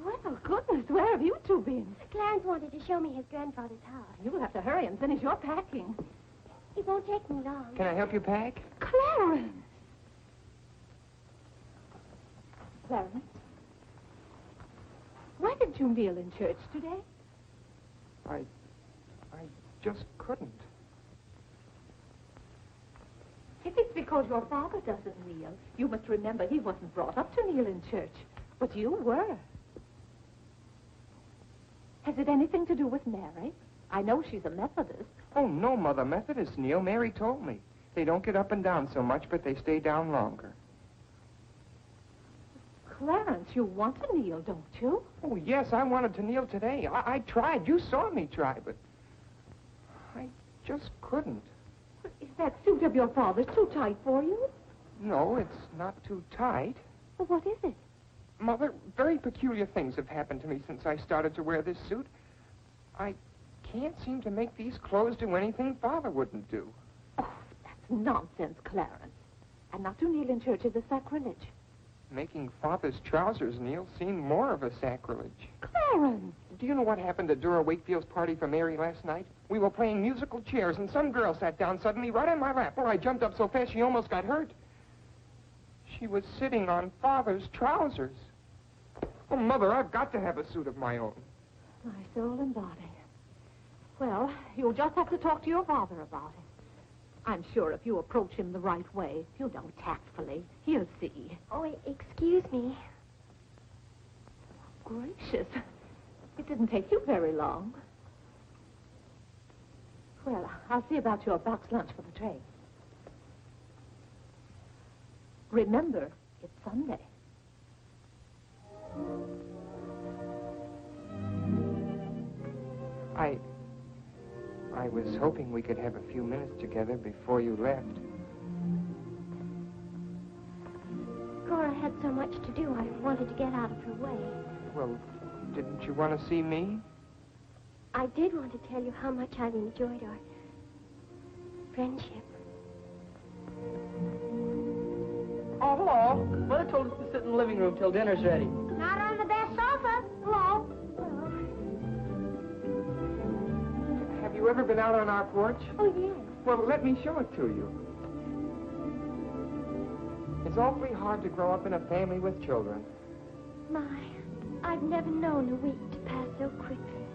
Well, goodness, where have you two been? Clarence wanted to show me his grandfather's house. You'll have to hurry and finish your packing. It won't take me long. Can I help you pack? Clarence! Clarence? Why did you kneel in church today? I just couldn't. If it's because your father doesn't kneel, you must remember he wasn't brought up to kneel in church. But you were. Has it anything to do with Mary? I know she's a Methodist. Oh, no, Mother. Methodists kneel. Mary told me. They don't get up and down so much, but they stay down longer. Clarence, you want to kneel, don't you? Oh, yes, I wanted to kneel today. I tried. You saw me try, but I just couldn't. Is that suit of your father's too tight for you? No, it's not too tight. Well, what is it? Mother, very peculiar things have happened to me since I started to wear this suit. I can't seem to make these clothes do anything Father wouldn't do. Oh, that's nonsense, Clarence. And not to kneel in church is a sacrilege. Making Father's trousers kneel seemed more of a sacrilege. Clarence! Do you know what happened at Dura Wakefield's party for Mary last night? We were playing musical chairs, and some girl sat down suddenly right on my lap. Well, I jumped up so fast she almost got hurt. She was sitting on Father's trousers. Oh, Mother, I've got to have a suit of my own. My soul and body. Well, you'll just have to talk to your father about it. I'm sure if you approach him the right way, if you don't tactfully, he'll see. Oh, excuse me. Gracious. It didn't take you very long. Well, I'll see about your box lunch for the train. Remember, it's Sunday. I was hoping we could have a few minutes together before you left. Cora had so much to do, I wanted to get out of her way. Well, didn't you want to see me? I did want to tell you how much I've enjoyed our friendship. Oh, hello. Mother told us to sit in the living room till dinner's ready. Not on the best sofa. Hello. Have you ever been out on our porch? Oh, yes. Well, let me show it to you. It's awfully hard to grow up in a family with children. My, I've never known a week to pass so quickly.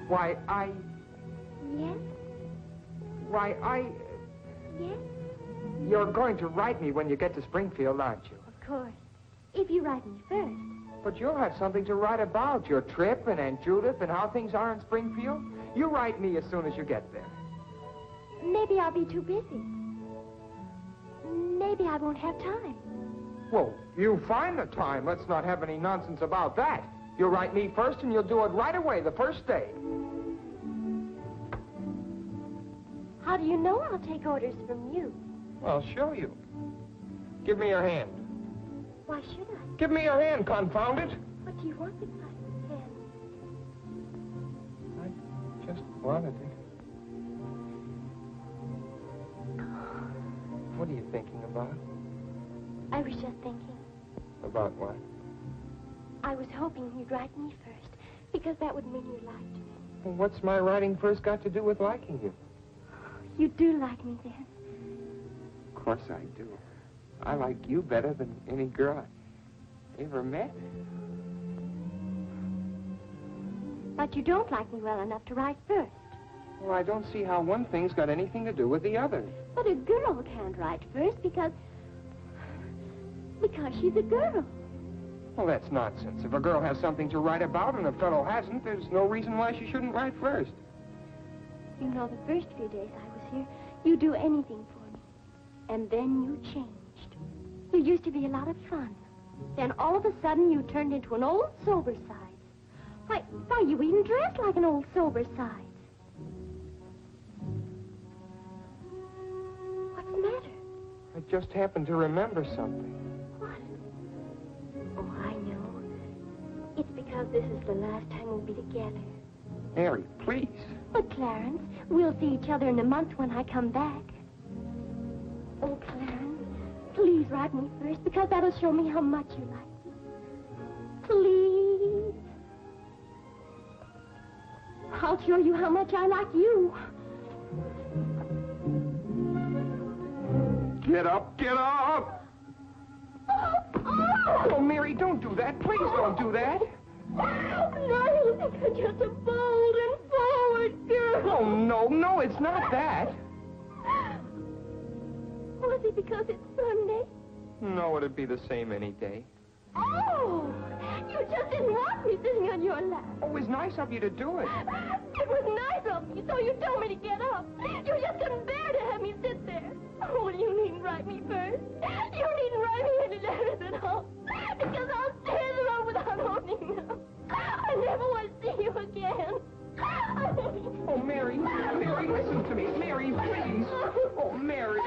Why, Yes? Yes? You're going to write me when you get to Springfield, aren't you? Of course. If you write me first. But you'll have something to write about, your trip and Aunt Judith and how things are in Springfield. You write me as soon as you get there. Maybe I'll be too busy. Maybe I won't have time. Well, you find the time. Let's not have any nonsense about that. You'll write me first and you'll do it right away, the first day. How do you know I'll take orders from you? I'll show you. Give me your hand. Why should I? Give me your hand, confound it. What do you want with my hand? I just wanted it. What are you thinking about? I was just thinking. About what? I was hoping you'd write me first, because that would mean you liked me. Well, what's my writing first got to do with liking you? You do like me then. Of course I do. I like you better than any girl I ever met. But you don't like me well enough to write first. Well, I don't see how one thing's got anything to do with the other. But a girl can't write first because she's a girl. Well, that's nonsense. If a girl has something to write about and a fellow hasn't, there's no reason why she shouldn't write first. You know, the first few days I was here, you'd do anything for me. And then you changed. You used to be a lot of fun. Then all of a sudden you turned into an old sober size. Why, you even dressed like an old sober size. What's the matter? I just happened to remember something. What? Oh, I know. It's because this is the last time we'll be together. Mary, please. But, Clarence, we'll see each other in a month when I come back. Oh, Clarence, please write me first, because that'll show me how much you like me. Please. I'll show you how much I like you. Get up, get up! Oh, Mary, don't do that. Please don't do that. No, you're just a bold and forward girl. Oh, no, it's not that. Was it because it's Sunday? No, it'd be the same any day. Oh, You just didn't want me sitting on your lap. Oh, it was nice of you to do it. It was nice of me, so you told me to get up. You just couldn't bear to have me sit there. Oh, you needn't write me first. You needn't write me any letters at all. Because I'll stay in the road without owning them. I never want to see you again. Oh, Mary, Mary, listen to me. Mary, please. Oh, Mary.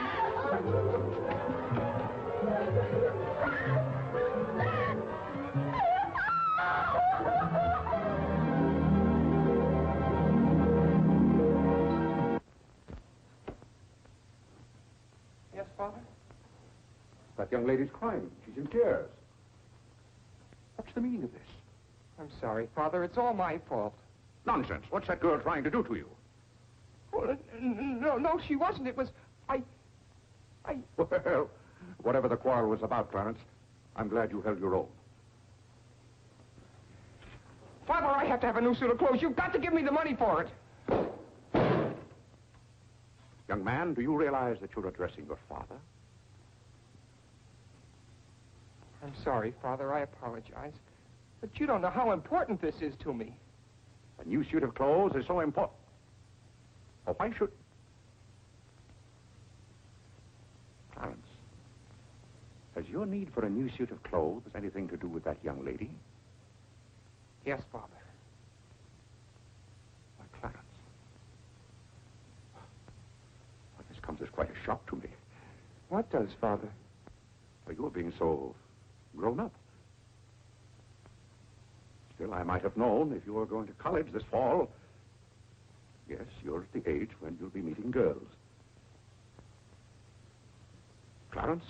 Yes, Father? That young lady's crying. She's in tears. What's the meaning of this? I'm sorry, Father. It's all my fault. Nonsense. What's that girl trying to do to you? Oh, no, she wasn't. It was... Well, whatever the quarrel was about, Clarence, I'm glad you held your own. Father, I have to have a new suit of clothes. You've got to give me the money for it. Young man, do you realize that you're addressing your father? I'm sorry, Father. I apologize. But you don't know how important this is to me. A new suit of clothes is so important. Oh, why should... Clarence, has your need for a new suit of clothes anything to do with that young lady? Yes, Father. Why, Clarence. Well, this comes as quite a shock to me. What does, Father? Well, you're being so grown up. Still, I might have known if you were going to college this fall. Yes, you're at the age when you'll be meeting girls. Clarence,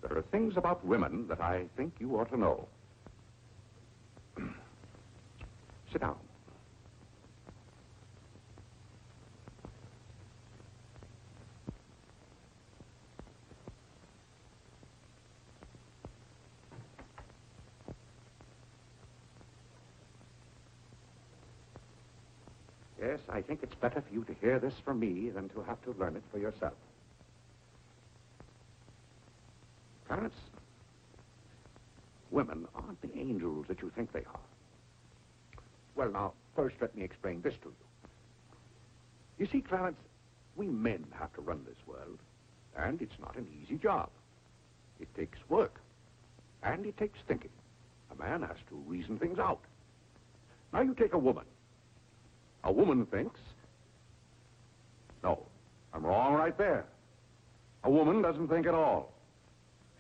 there are things about women that I think you ought to know. Sit down. Yes, I think it's better for you to hear this from me than to have to learn it for yourself. Clarence, women aren't the angels that you think they are. Well, now, first let me explain this to you. You see, Clarence, we men have to run this world, and it's not an easy job. It takes work, and it takes thinking. A man has to reason things out. Now, you take a woman. A woman thinks... No, I'm wrong right there. A woman doesn't think at all.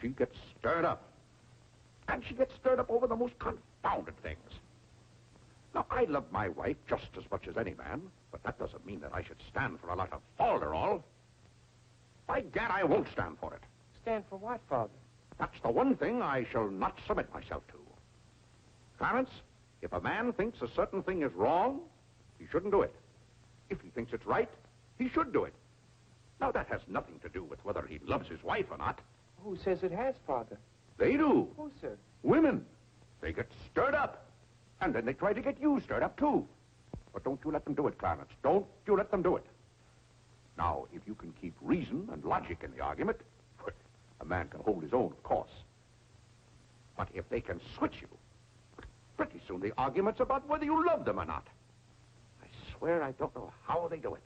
She gets stirred up. And she gets stirred up over the most confounded things. Now, I love my wife just as much as any man, but that doesn't mean that I should stand for a lot of falderall. By gad, I won't stand for it. Stand for what, Father? That's the one thing I shall not submit myself to. Clarence, if a man thinks a certain thing is wrong, he shouldn't do it. If he thinks it's right, he should do it. Now, that has nothing to do with whether he loves his wife or not. Who says it has, Father? They do. Who, sir? Women. They get stirred up. And then they try to get you stirred up, too. But don't you let them do it, Clarence. Don't you let them do it. Now, if you can keep reason and logic in the argument, a man can hold his own, of course. But if they can switch you, pretty soon the argument's about whether you love them or not. I swear I don't know how they do it.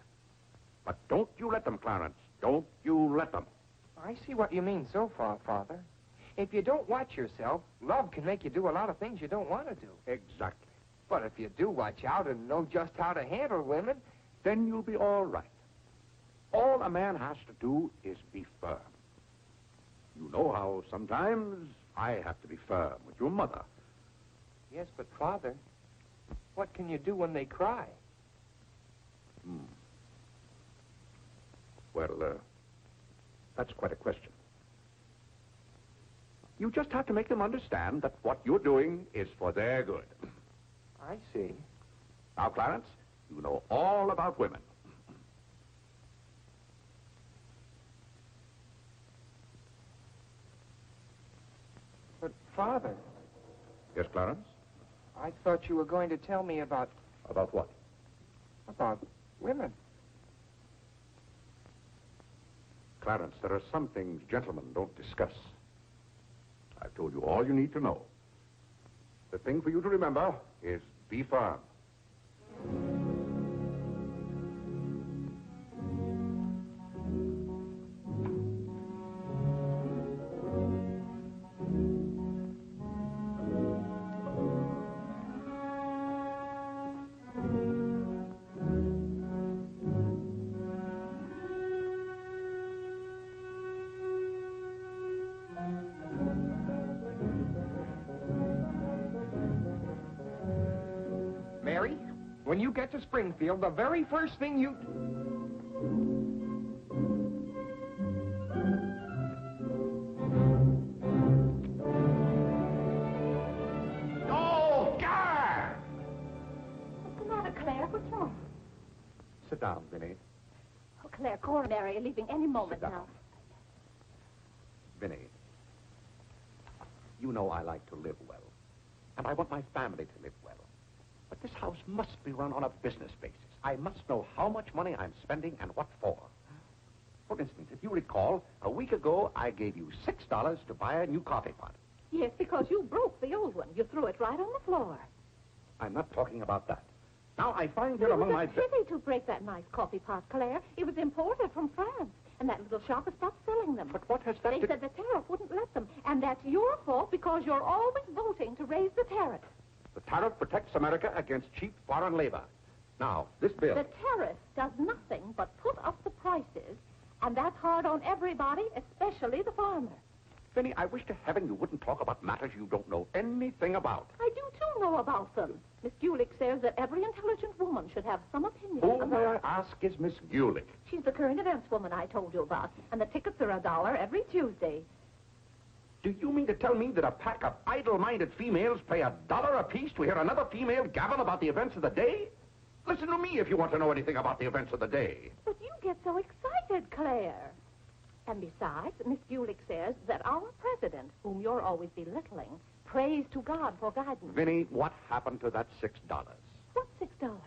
But don't you let them, Clarence. Don't you let them. I see what you mean so far, Father. If you don't watch yourself, love can make you do a lot of things you don't want to do. Exactly. But if you do watch out and know just how to handle women, then you'll be all right. All a man has to do is be firm. You know how sometimes I have to be firm with your mother. Yes, but Father, what can you do when they cry? Well, that's quite a question. You just have to make them understand that what you're doing is for their good. I see. Now, Clarence, you know all about women. But, Father... Yes, Clarence? I thought you were going to tell me about... About what? About women. Clarence, there are some things gentlemen don't discuss. I've told you all you need to know. The thing for you to remember is be firm. Mary, when you get to Springfield, the very first thing you... Oh, God! What's the matter, Claire? What's wrong? Sit down, Vinny. Oh, Claire, Cora and Mary are leaving any moment Sit down. now. Vinny, you know I like to live well, and I want my family to live well. But this house must be run on a business basis. I must know how much money I'm spending and what for. For instance, if you recall, a week ago, I gave you $6 to buy a new coffee pot. Yes, because you broke the old one. You threw it right on the floor. I'm not talking about that. Now, I find here It among was my... a pity to break that nice coffee pot, Claire. It was imported from France, and that little shop has stopped selling them. But what has that They to... said the tariff wouldn't let them, and that's your fault because you're always voting to raise the tariff. The tariff protects America against cheap foreign labor. Now, this bill... The tariff does nothing but put up the prices, and that's hard on everybody, especially the farmer. Vinny, I wish to heaven you wouldn't talk about matters you don't know anything about. I do, too, know about them. Miss Gulick says that every intelligent woman should have some opinion Who, about... may I ask, is Miss Gulick? She's the current events woman I told you about, and the tickets are $1 every Tuesday. Do you mean to tell me that a pack of idle-minded females pay $1 apiece to hear another female gabble about the events of the day? Listen to me if you want to know anything about the events of the day. But you get so excited, Claire. And besides, Miss Gulick says that our president, whom you're always belittling, prays to God for guidance. Vinny, what happened to that $6? What's $6?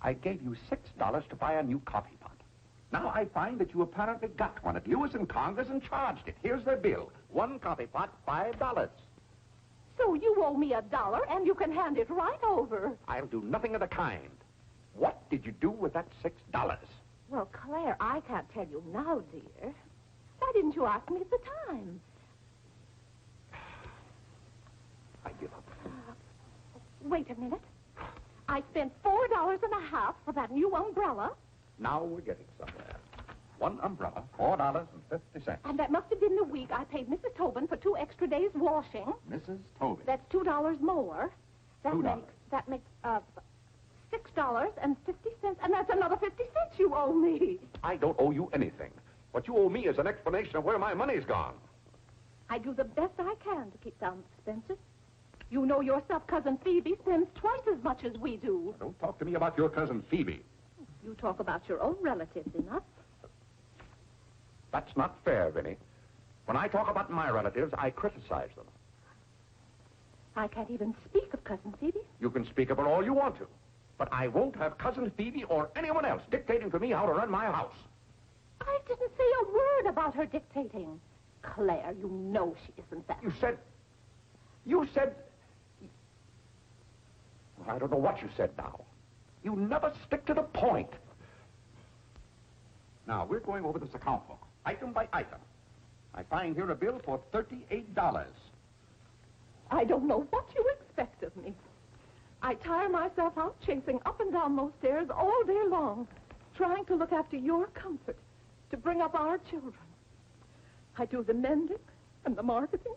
I gave you $6 to buy a new coffee pot. Now I find that you apparently got one at Lewis in Congress and charged it. Here's the bill. One coffee pot, $5. So you owe me $1, and you can hand it right over. I'll do nothing of the kind. What did you do with that $6? Well, Claire, I can't tell you now, dear. Why didn't you ask me at the time? I give up. Wait a minute. I spent $4.50 for that new umbrella. Now we're getting somewhere. One umbrella, $4.50. And that must have been the week I paid Mrs. Tobin for 2 extra days washing. Mrs. Tobin. That's $2 more. $2. That makes $6.50, and that's another 50 cents you owe me. I don't owe you anything. What you owe me is an explanation of where my money's gone. I do the best I can to keep down expenses. You know yourself, Cousin Phoebe spends twice as much as we do. Don't talk to me about your cousin Phoebe. You talk about your own relatives enough. That's not fair, Vinny. When I talk about my relatives, I criticize them. I can't even speak of Cousin Phoebe. You can speak of her all you want to. But I won't have Cousin Phoebe or anyone else dictating to me how to run my house. I didn't say a word about her dictating. Claire, you know she isn't that. You said... Well, I don't know what you said now. You never stick to the point. Now, we're going over this account book, item by item. I find here a bill for $38. I don't know what you expect of me. I tire myself out chasing up and down those stairs all day long, trying to look after your comfort, to bring up our children. I do the mending and the marketing.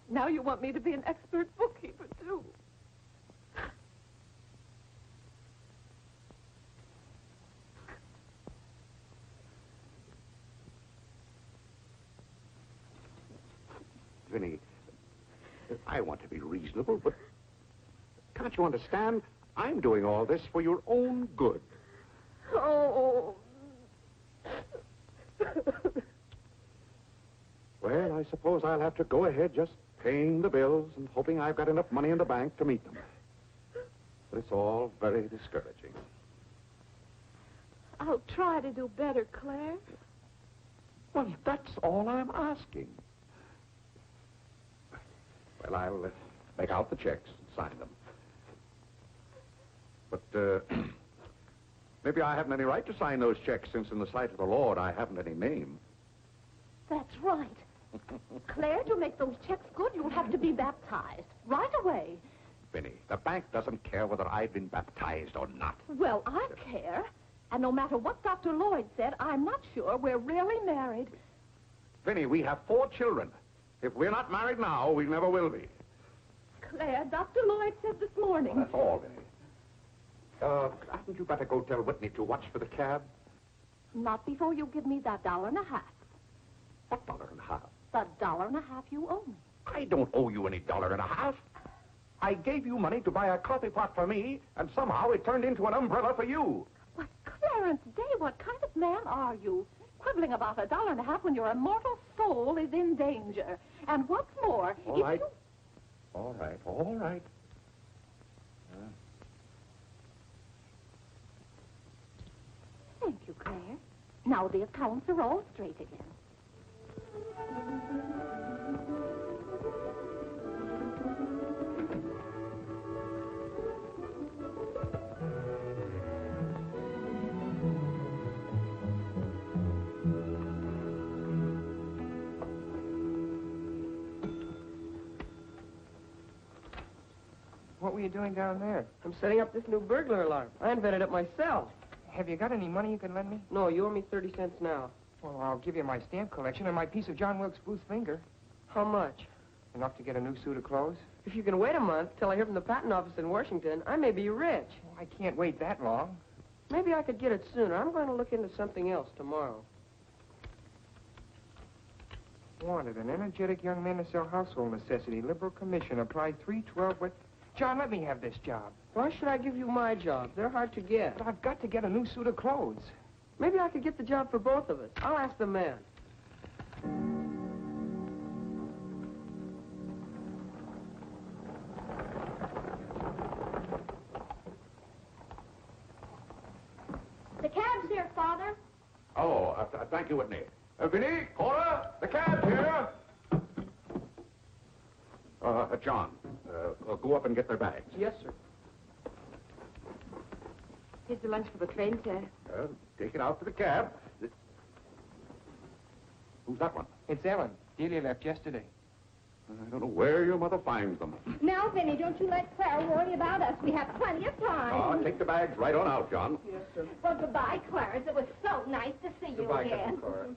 Now you want me to be an expert bookkeeper, too. Vinny, I want to be reasonable, but can't you understand? I'm doing all this for your own good. Oh. Well, I suppose I'll have to go ahead just paying the bills and hoping I've got enough money in the bank to meet them. But it's all very discouraging. I'll try to do better, Claire. Well, that's all I'm asking. Well, I'll make out the checks and sign them. But, maybe I haven't any right to sign those checks since in the sight of the Lord I haven't any name. That's right. Claire, to make those checks good, you'll have to be baptized right away. Vinny, the bank doesn't care whether I've been baptized or not. Well, I care. And no matter what Dr. Lloyd said, I'm not sure we're really married. Vinny, we have 4 children. If we're not married now, we never will be. Claire, Dr. Lloyd said this morning. Well, that's all, Vinny. Hadn't you better go tell Whitney to watch for the cab? Not before you give me that $1.50. What $1.50? The $1.50 you owe me. I don't owe you any $1.50. I gave you money to buy a coffee pot for me, and somehow it turned into an umbrella for you. Why, Clarence Day, what kind of man are you? Quibbling about $1.50 when your immortal soul is in danger. And what's more, All right. All right. Thank you, Claire. Now the accounts are all straight again. What were you doing down there? I'm setting up this new burglar alarm. I invented it myself. Have you got any money you can lend me? No, you owe me 30 cents now. Well, I'll give you my stamp collection and my piece of John Wilkes Booth's finger. How much? Enough to get a new suit of clothes? If you can wait a month till I hear from the patent office in Washington, I may be rich. Well, I can't wait that long. Maybe I could get it sooner. I'm going to look into something else tomorrow. Wanted, an energetic young man to sell household necessity. Liberal commission. Applied 312 with... John, let me have this job. Why should I give you my job? They're hard to get. But I've got to get a new suit of clothes. Maybe I could get the job for both of us. I'll ask the man. The cab's here, Father. Oh, thank you, Whitney. Vinny, Cora, the cab's here. John, go up and get their bags. Yes, sir. Here's the lunch for the train, sir. Take it out for the cab. Who's that one? It's Ellen. Delia left yesterday. I don't know where your mother finds them. Now, Vinny, don't you let Clara worry about us. We have plenty of time. Take the bags right on out, John. Yes, sir. Well, goodbye, Clarence. It was so nice to see you Goodbye, again. Cousin Cora.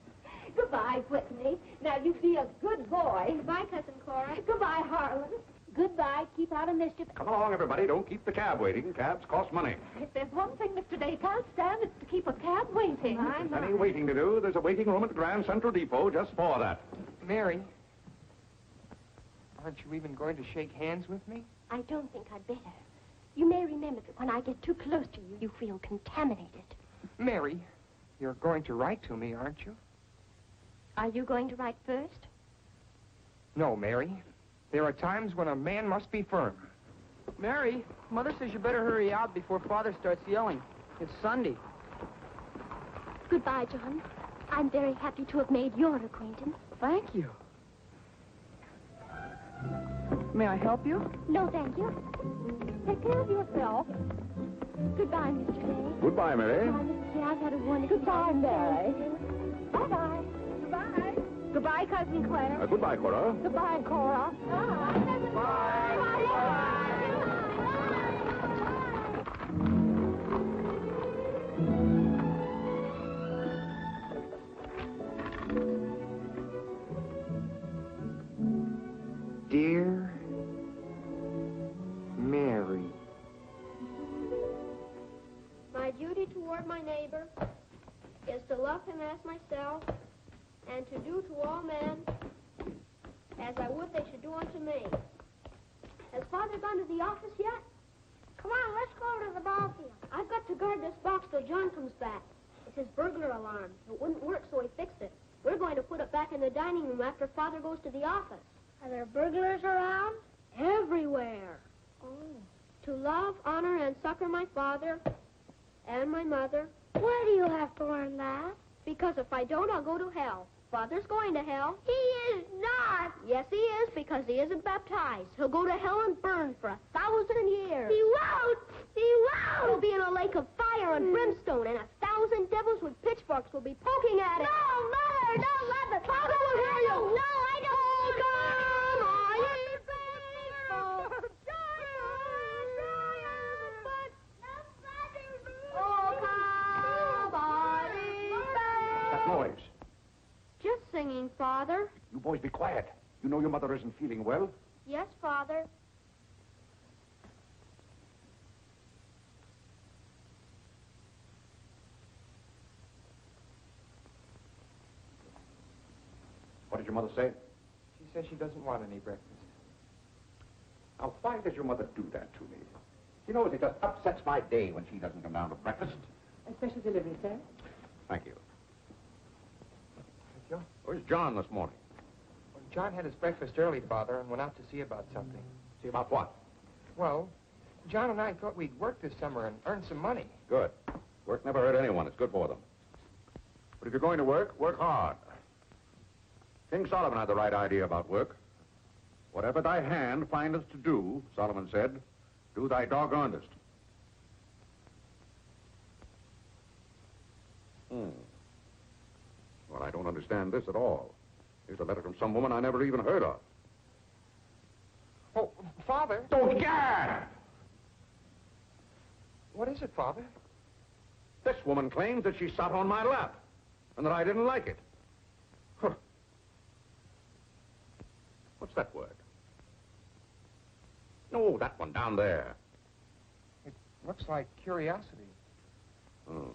Goodbye, Whitney. Now, you be a good boy. Goodbye, Cousin Cora. Goodbye, Harlan. Goodbye. Keep out of mischief. Come along, everybody. Don't keep the cab waiting. Cabs cost money. If there's one thing Mr. Day can't stand, it's to keep a cab waiting. If there's any waiting to do, there's a waiting room at the Grand Central Depot just for that. Mary, aren't you even going to shake hands with me? I don't think I'd better. You may remember that when I get too close to you, you feel contaminated. Mary, you're going to write to me, aren't you? Are you going to write first? No, Mary. There are times when a man must be firm. Mary, Mother says you better hurry out before Father starts yelling. It's Sunday. Goodbye, John. I'm very happy to have made your acquaintance. Thank you. May I help you? No, thank you. Take care of yourself. Goodbye, Mr. Day. Goodbye, Mary. Goodbye, Mr. Day. I've had a wonderful Goodbye, time. Mary. Bye-bye. Goodbye. Goodbye, Cousin Claire. Goodbye, Cora. Goodbye, Cora. Dear Mary. My duty toward my neighbor is to love him as myself, and to do to all men as I would they should do unto me. Has Father gone to the office yet? Come on, let's go over to the ball field. I've got to guard this box till John comes back. It's his burglar alarm. It wouldn't work, so he fixed it. We're going to put it back in the dining room after Father goes to the office. Are there burglars around? Everywhere. Oh. To love, honor, and succor my father and my mother. Why do you have to learn that? Because if I don't, I'll go to hell. Father's going to hell. He is not. Yes, he is, because he isn't baptized. He'll go to hell and burn for 1,000 years. He won't! He won't! He'll be in a lake of fire and brimstone, and 1,000 devils with pitchforks will be poking at him. No, Mother, don't let the Father will hear you. No, I don't. That noise. Just singing, Father. You boys be quiet. You know your mother isn't feeling well. Yes, Father. What did your mother say? She says she doesn't want any breakfast. Now, why does your mother do that to me? You know, it just upsets my day when she doesn't come down to breakfast. A special delivery, sir. Thank you. Thank you. Where's John this morning? Well, John had his breakfast early, Father, and went out to see about something. See about what? Well, John and I thought we'd work this summer and earn some money. Good. Work never hurt anyone. It's good for them. But if you're going to work, work hard. King Solomon had the right idea about work. Whatever thy hand findeth to do, Solomon said, do thy doggonedest. Well, I don't understand this at all. Here's a letter from some woman I never even heard of. Oh, Father. Don't gad! What is it, Father? This woman claims that she sat on my lap and that I didn't like it. Huh. What's that word? No, that one down there. It looks like curiosity. Oh.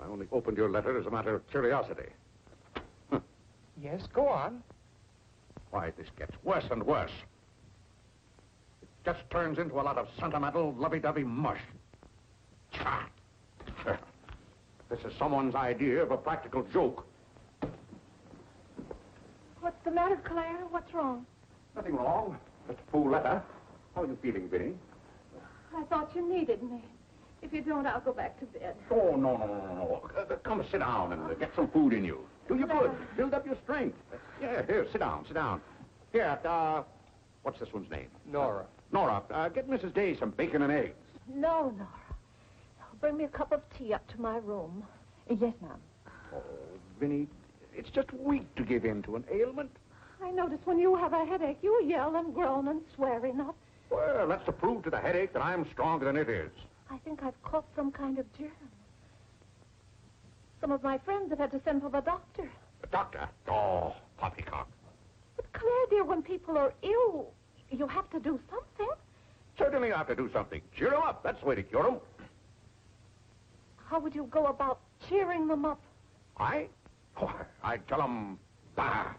I only opened your letter as a matter of curiosity. Huh. Yes, go on. Why, this gets worse and worse. It just turns into a lot of sentimental, lovey-dovey mush. Tcha! This is someone's idea of a practical joke. What's the matter, Claire? What's wrong? Nothing wrong. Just a fool letter. How are you feeling, Vinny? I thought you needed me. If you don't, I'll go back to bed. Oh, no. Come sit down and get some food in you. Do you good. Build up your strength. Yeah, here, sit down. Here, what's this one's name? Nora. Nora, get Mrs. Day some bacon and eggs. No, Nora. Bring me a cup of tea up to my room. Yes, ma'am. Oh, Vinny, it's just weak to give in to an ailment. I notice when you have a headache, you yell and groan and swear enough. Well, that's to prove to the headache that I'm stronger than it is. I think I've caught some kind of germ. Some of my friends have had to send for the doctor. The doctor? Oh, poppycock. But Claire, dear, when people are ill, you have to do something. Certainly I have to do something. Cheer them up. That's the way to cure them. How would you go about cheering them up? I? Oh, I'd tell them, bah.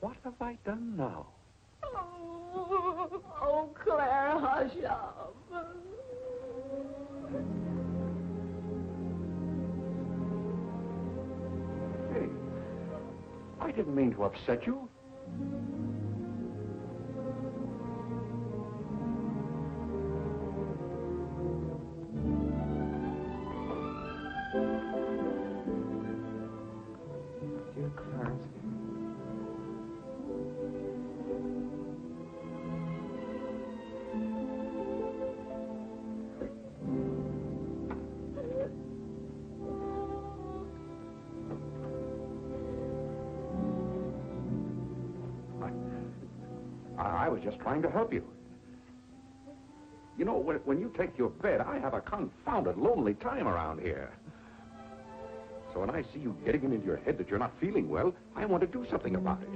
What have I done now? Oh, Claire, hush up. Hey, I didn't mean to upset you. Dear Clarence. I was just trying to help you. You know, when you take your bed, I have a confounded lonely time around here. So when I see you getting it into your head that you're not feeling well, I want to do something about it.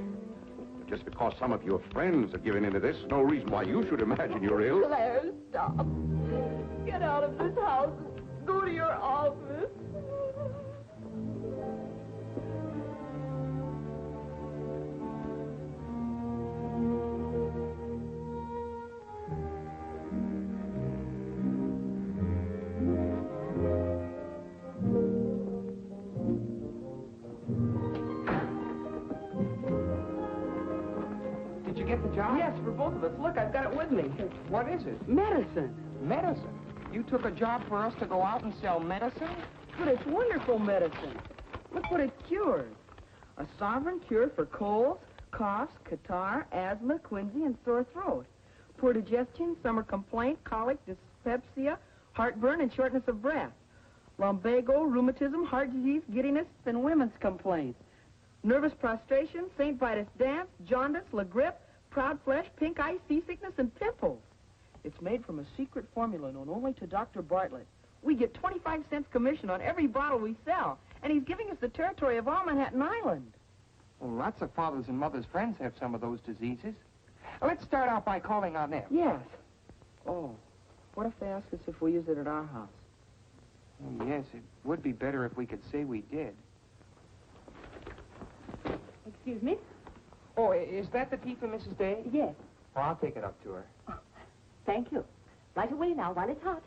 But just because some of your friends have given into this, no reason why you should imagine you're ill. Claire, stop. Get out of this house and go to your office. Did you get the job? Yes, for both of us. Look, I've got it with me. What is it? Medicine. Medicine? You took a job for us to go out and sell medicine? But it's wonderful medicine. Look what it cures. A sovereign cure for colds, coughs, catarrh, asthma, quinsy, and sore throat. Poor digestion, summer complaint, colic, dyspepsia, heartburn, and shortness of breath. Lumbago, rheumatism, heart disease, giddiness, and women's complaints. Nervous prostration, St. Vitus dance, jaundice, la grippe, proud flesh, pink eye, seasickness, and pimples. It's made from a secret formula known only to Dr. Bartlett. We get 25 cents commission on every bottle we sell, and he's giving us the territory of all Manhattan Island. Well, lots of fathers and mothers' friends have some of those diseases. Let's start out by calling on them. Yes. Oh, what if they ask us if we use it at our house? Oh, yes, it would be better if we could say we did. Excuse me? Oh, is that the tea for Mrs. Day? Yes. Oh, I'll take it up to her. Thank you. Right away now, while it's hot.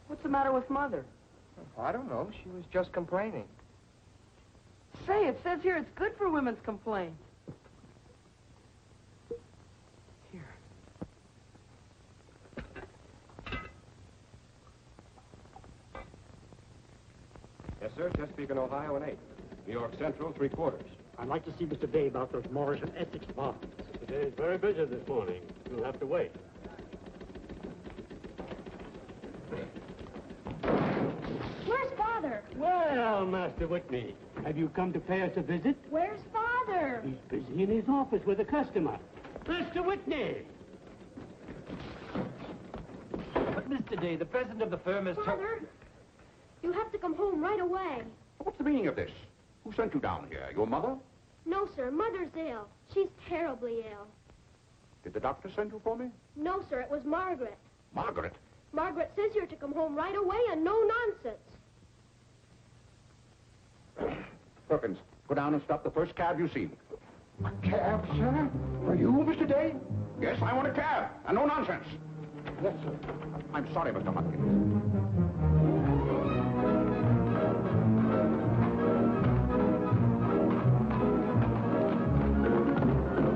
What's the matter with Mother? I don't know. She was just complaining. Say, it says here it's good for women's complaints. Here. Yes, sir. Chesapeake, Ohio, and 8. New York Central, 3/4. I'd like to see Mr. Day about those Morris and Essex apartments. Today's very busy this morning. You'll have to wait. Where's Father? Well, Master Whitney, have you come to pay us a visit? Where's Father? He's busy in his office with a customer. Mr. Whitney! But, Mr. Day, the president of the firm is... Father, you have to come home right away. What's the meaning of this? Who sent you down here? Your mother? No, sir. Mother's ill. She's terribly ill. Did the doctor send you for me? No, sir. It was Margaret. Margaret? Margaret says you're to come home right away and no nonsense. Perkins, go down and stop the first cab you see. A cab, sir? For you, Mr. Day? Yes, I want a cab, and no nonsense. Yes, sir. I'm sorry, Mr. Hopkins.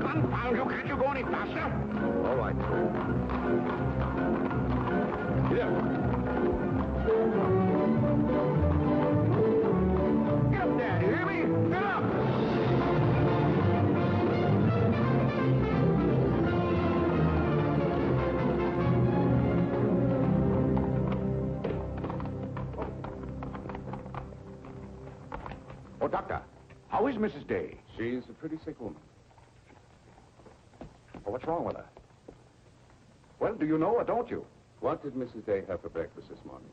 Confound you, can't you go any faster? All right. Here. Get up there, do you hear me? Get up! Oh, Doctor, how is Mrs. Day? She's a pretty sick woman. Oh, what's wrong with her? Well, do you know or don't you? What did Mrs. Day have for breakfast this morning?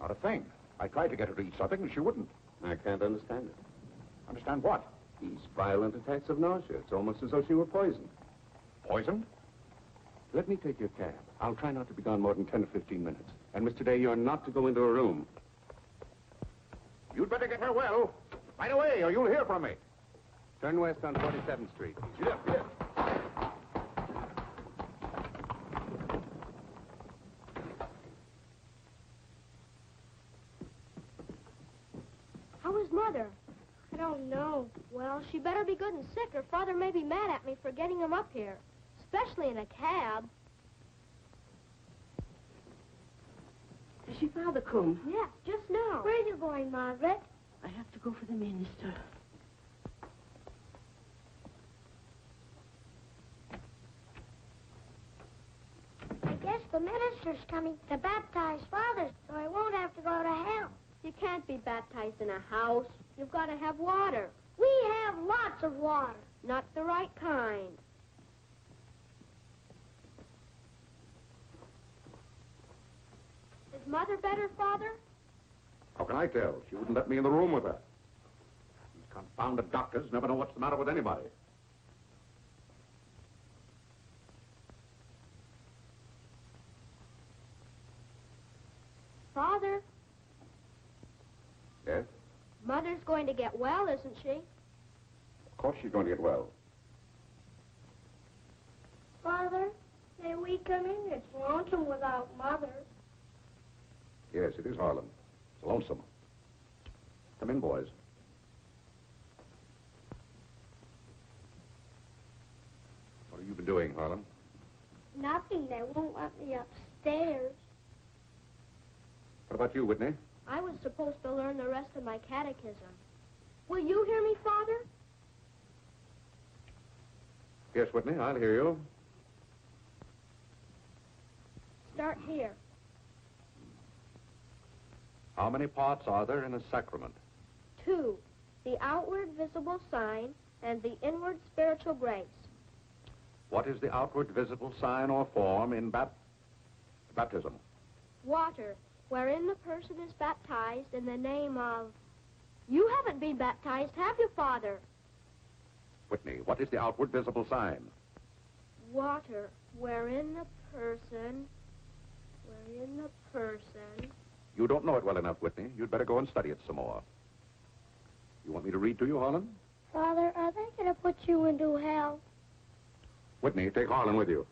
Not a thing. I tried to get her to eat something, and she wouldn't. I can't understand it. Understand what? These violent attacks of nausea. It's almost as though she were poisoned. Poisoned? Let me take your cab. I'll try not to be gone more than 10 or 15 minutes. And, Mr. Day, you're not to go into a room. You'd better get her well. Right away, or you'll hear from me. Turn west on 47th Street. Get up, get up. How is Mother? I don't know. Well, she better be good and sick, or Father may be mad at me for getting him up here. Especially in a cab. Does your father come? Yeah, just now. Where are you going, Margaret? I have to go for the minister. I guess the minister's coming to baptize Father, so I won't have to go to hell. You can't be baptized in a house. You've got to have water. We have lots of water. Not the right kind. Is Mother better, Father? How can I tell? She wouldn't let me in the room with her. These confounded doctors never know what's the matter with anybody. Father, Yes? Mother's going to get well, isn't she? Of course she's going to get well. Father, may we come in? It's lonesome without Mother. Yes, it is Harlan. It's lonesome. Come in, boys. What have you been doing, Harlan? Nothing. They won't let me upstairs. What about you, Whitney? I was supposed to learn the rest of my catechism. Will you hear me, Father? Yes, Whitney, I'll hear you. Start here. How many parts are there in a sacrament? 2. The outward visible sign and the inward spiritual grace. What is the outward visible sign or form in baptism? Water, wherein the person is baptized in the name of... You haven't been baptized, have you, Father? Whitney, what is the outward visible sign? Water, wherein the person... You don't know it well enough, Whitney. You'd better go and study it some more. You want me to read to you, Harlan? Father, are they going to put you into hell? Whitney, take Harlan with you.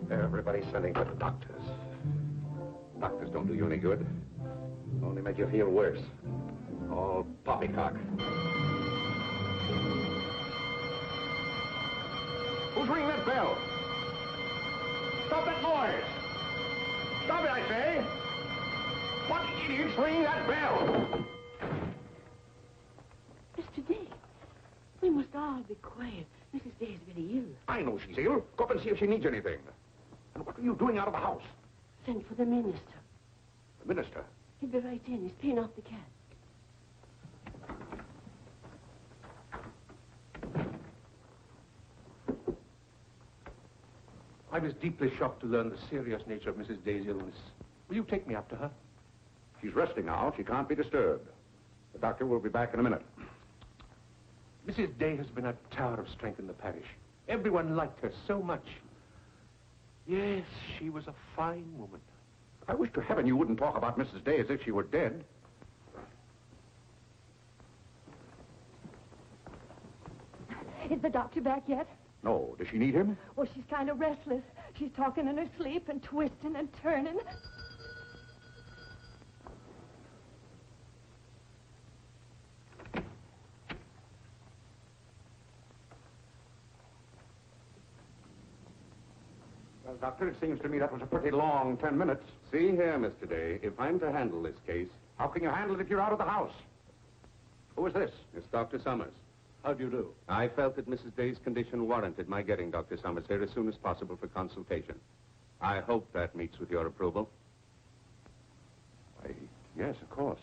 Everybody's sending for the doctors. Doctors don't do you any good. Only make you feel worse. All poppycock. Who's ringing that bell? Stop that noise! Stop it, I say! What idiot's ringing that bell? Mr. Day, we must all be quiet. Mrs. Day is very ill. I know she's ill. Go up and see if she needs anything. And what are you doing out of the house? Send for the minister. The minister? He'll be right in. He's paying off the cat. I was deeply shocked to learn the serious nature of Mrs. Day's illness. Will you take me up to her? She's resting now. She can't be disturbed. The doctor will be back in a minute. Mrs. Day has been a tower of strength in the parish. Everyone liked her so much. Yes, she was a fine woman. I wish to heaven you wouldn't talk about Mrs. Day as if she were dead. Is the doctor back yet? No. Does she need him? Well, she's kind of restless. She's talking in her sleep and twisting and turning. Well, Doctor, it seems to me that was a pretty long 10 minutes. See here, Mr. Day, if I'm to handle this case... How can you handle it if you're out of the house? Who is this? It's Dr. Summers. How do you do? I felt that Mrs. Day's condition warranted my getting Dr. Summers here as soon as possible for consultation. I hope that meets with your approval. Why, yes, of course.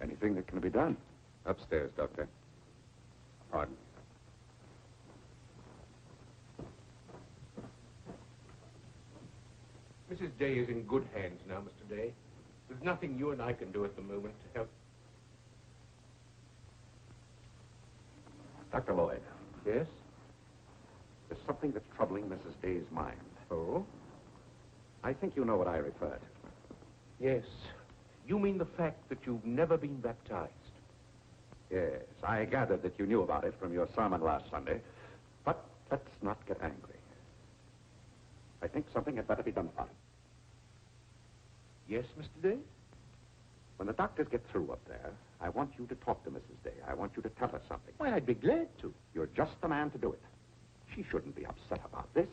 Anything that can be done. Upstairs, Doctor. Pardon. Mrs. Day is in good hands now, Mr. Day. There's nothing you and I can do at the moment to help. Dr. Lloyd. Yes? There's something that's troubling Mrs. Day's mind. Oh? I think you know what I refer to. Yes. You mean the fact that you've never been baptized? Yes, I gathered that you knew about it from your sermon last Sunday. But let's not get angry. I think something had better be done about it. Yes, Mr. Day? When the doctors get through up there, I want you to talk to Mrs. Day. I want you to tell her something. Why, I'd be glad to. You're just the man to do it. She shouldn't be upset about this.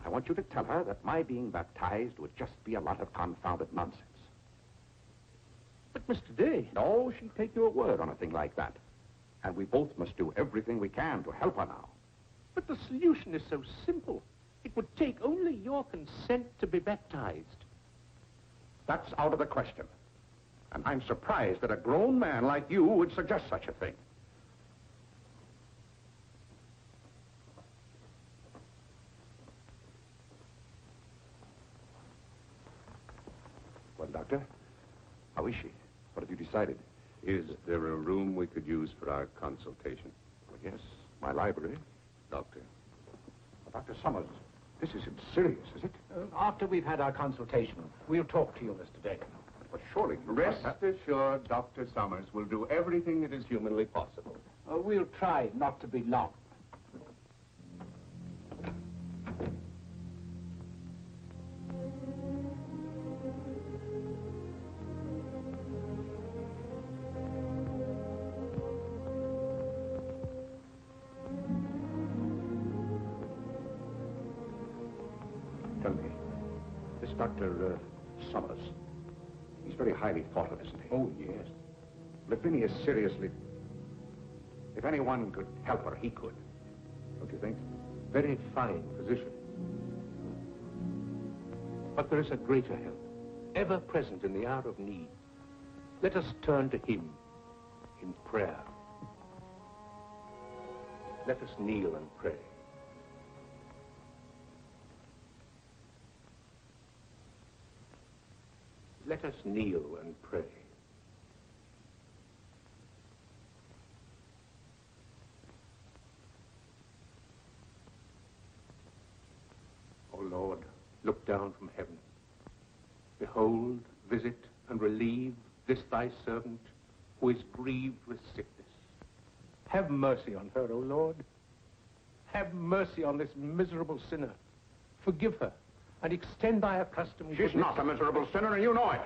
I want you to tell her that my being baptized would just be a lot of confounded nonsense. But, Mr. Day... No, she'd take your word on a thing like that. And we both must do everything we can to help her now. But the solution is so simple. It would take only your consent to be baptized. That's out of the question. And I'm surprised that a grown man like you would suggest such a thing. Well, Doctor, how is she? What have you decided? Is there a room we could use for our consultation? Well, yes, my library. Doctor. Well, Dr. Summers, this isn't serious, is it? After we've had our consultation, we'll talk to you, Mr. Day. But surely... Rest assured, Dr. Summers will do everything that is humanly possible. We'll try not to be long. Tell me, this Dr. Summers, he's very highly thought of, isn't he? Oh, yes. Lavinia is seriously... If anyone could help her, he could. Don't you think? Very fine physician. But there is a greater help, ever present in the hour of need. Let us turn to him in prayer. Let us kneel and pray. Let us kneel and pray. O Lord, look down from heaven. Behold, visit, and relieve this thy servant who is grieved with sickness. Have mercy on her, O Lord. Have mercy on this miserable sinner. Forgive her, and extend thy accustomed She's goodness. not a miserable sinner, and you know it.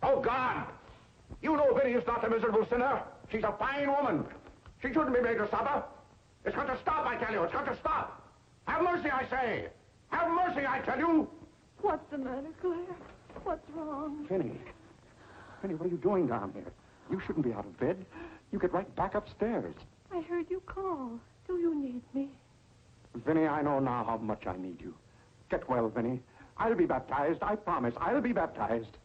Oh, God! You know Vinny is not a miserable sinner. She's a fine woman. She shouldn't be made to suffer. It's got to stop, I tell you. It's got to stop. Have mercy, I say. Have mercy, I tell you. What's the matter, Claire? What's wrong? Vinny. Vinny, what are you doing down here? You shouldn't be out of bed. You get right back upstairs. I heard you call. Do you need me? Vinny, I know now how much I need you. Get well, Vinny. I'll be baptized. I promise. I'll be baptized.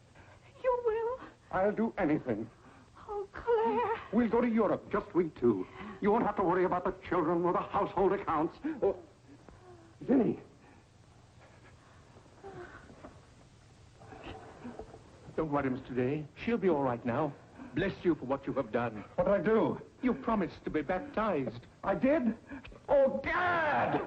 You will? I'll do anything. Oh, Claire. We'll go to Europe, just we two. You won't have to worry about the children or the household accounts. Oh, Vinny. Don't worry, Mr. Day. She'll be all right now. Bless you for what you have done. What'd I do? You promised to be baptized. I did? Oh, Gad!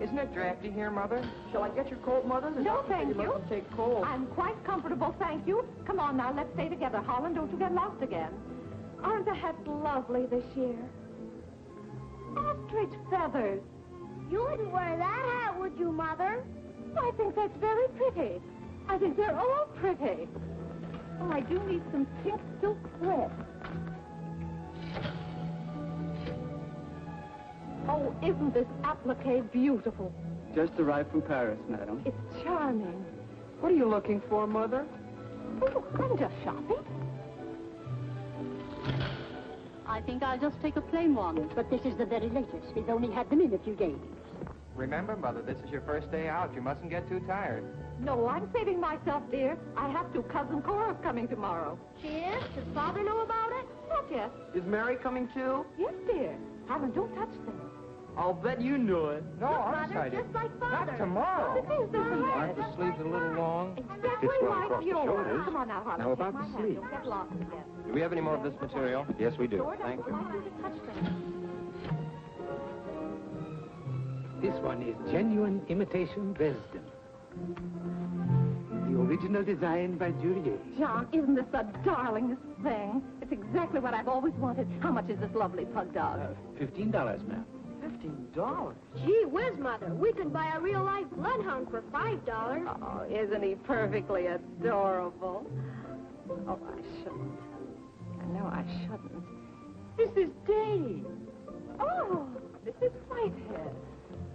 Isn't it drafty here, Mother? Shall I get your coat, Mother? No, thank you. Take cold. I'm quite comfortable, thank you. Come on now, let's stay together. Holland, don't you get lost again. Aren't the hats lovely this year? Ostrich feathers. You wouldn't wear that hat, would you, Mother? I think that's very pretty. I think they're all pretty. Oh, I do need some pink silk thread. Oh, isn't this applique beautiful? Just arrived from Paris, madam. It's charming. What are you looking for, Mother? Oh, I'm just shopping. I think I'll just take a plain one. But this is the very latest. We've only had them in a few days. Remember, Mother, this is your first day out. You mustn't get too tired. No, I'm saving myself, dear. I have to. Cousin Cora's coming tomorrow. She is? Does Father know about it? Not yet. Is Mary coming too? Yes, dear. Helen, don't touch them. I'll bet you knew it. No, Look, I'm Mother, excited. just like Father. Not tomorrow. Aren't the sleeves a little long? Exactly It's well like across the yours. shoulders. Come on now, Harlan. Now, about Take my the hand. sleeve. Don't get lost again. Do we have any more of this material? Yes, we do. Sure, Thank you. I want you to touch them. This one is genuine imitation Dresden. The original design by Duryea. John, isn't this the darlingest thing? It's exactly what I've always wanted. How much is this lovely pug dog? $15, ma'am. $15? Gee whiz, Mother. We can buy a real-life bloodhound for $5. Oh, isn't he perfectly adorable? Oh, I shouldn't. I know I shouldn't. This is Dave. Oh, this is Whitehead.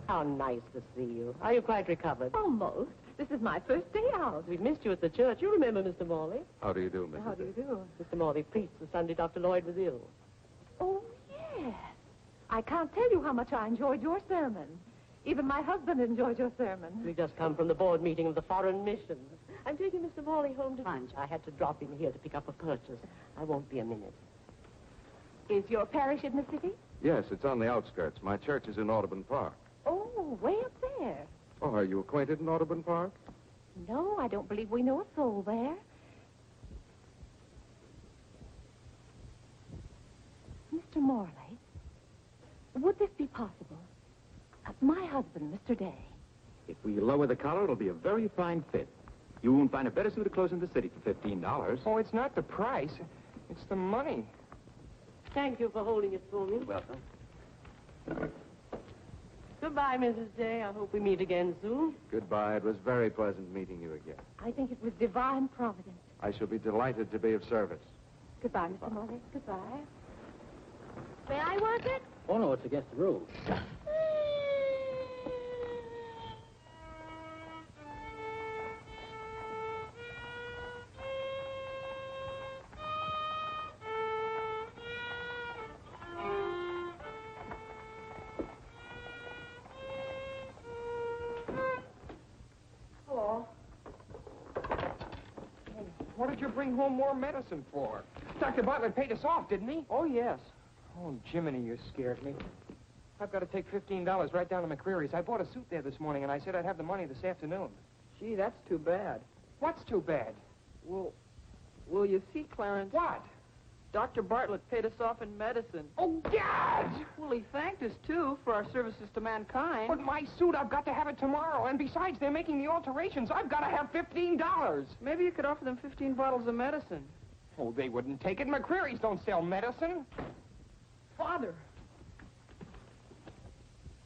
How nice to see you. Are you quite recovered? Almost. This is my first day out. We've missed you at the church. You remember Mr. Morley? How do you do, Mrs. How do you do? Mr. Morley preached the Sunday Dr. Lloyd was ill. Oh, yes. I can't tell you how much I enjoyed your sermon. Even my husband enjoyed your sermon. We just come from the board meeting of the Foreign Missions. I'm taking Mr. Morley home to lunch. I had to drop in here to pick up a purchase. I won't be a minute. Is your parish in the city? Yes, it's on the outskirts. My church is in Audubon Park. Oh, way up there. Oh, are you acquainted in Audubon Park? No, I don't believe we know a soul there. Mr. Morley, would this be possible? My husband, Mr. Day. If we lower the collar, it'll be a very fine fit. You won't find a better suit of clothes in the city for $15. Oh, it's not the price. It's the money. Thank you for holding it for me. Welcome. Goodbye, Mrs. Day. I hope we meet again soon. Goodbye. It was very pleasant meeting you again. I think it was divine providence. I shall be delighted to be of service. Goodbye, Mr. Morley. Goodbye. May I work it? Oh, no, it's against the rules. Hello. What did you bring home more medicine for? Dr. Butler paid us off, didn't he? Oh, yes. Oh, Jiminy, you scared me. I've got to take $15 right down to McCreary's. I bought a suit there this morning, and I said I'd have the money this afternoon. Gee, that's too bad. What's too bad? Well, you see, Clarence... What? Dr. Bartlett paid us off in medicine. Oh, God! Well, he thanked us, too, for our services to mankind. But my suit, I've got to have it tomorrow. And besides, they're making the alterations. I've got to have $15. Maybe you could offer them 15 bottles of medicine. Oh, they wouldn't take it. McCreary's don't sell medicine. Father!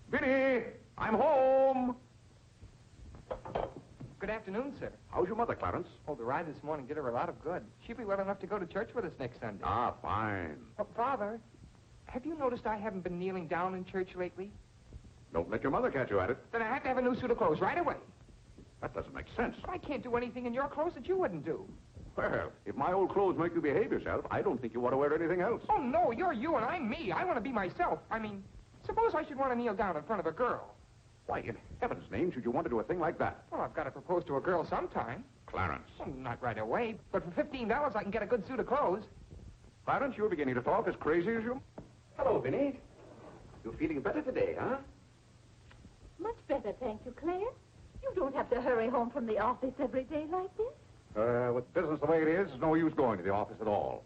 Vinny, I'm home. Good afternoon, sir. How's your mother, Clarence? Oh, the ride this morning did her a lot of good. She'll be well enough to go to church with us next Sunday. Ah, fine. Oh, Father, have you noticed I haven't been kneeling down in church lately? Don't let your mother catch you at it. Then I have to have a new suit of clothes right away. That doesn't make sense. I can't do anything in your clothes that you wouldn't do. Well, if my old clothes make you behave yourself, I don't think you want to wear anything else. Oh, no, you're you and I'm me. I want to be myself. I mean, suppose I should want to kneel down in front of a girl. Why, in heaven's name, should you want to do a thing like that? Well, I've got to propose to a girl sometime. Clarence. Well, not right away, but for $15 I can get a good suit of clothes. Clarence, you're beginning to talk as crazy as you... Hello, Vinny. You're feeling better today, huh? Much better, thank you, Claire. You don't have to hurry home from the office every day like this. With business the way it is, there's no use going to the office at all.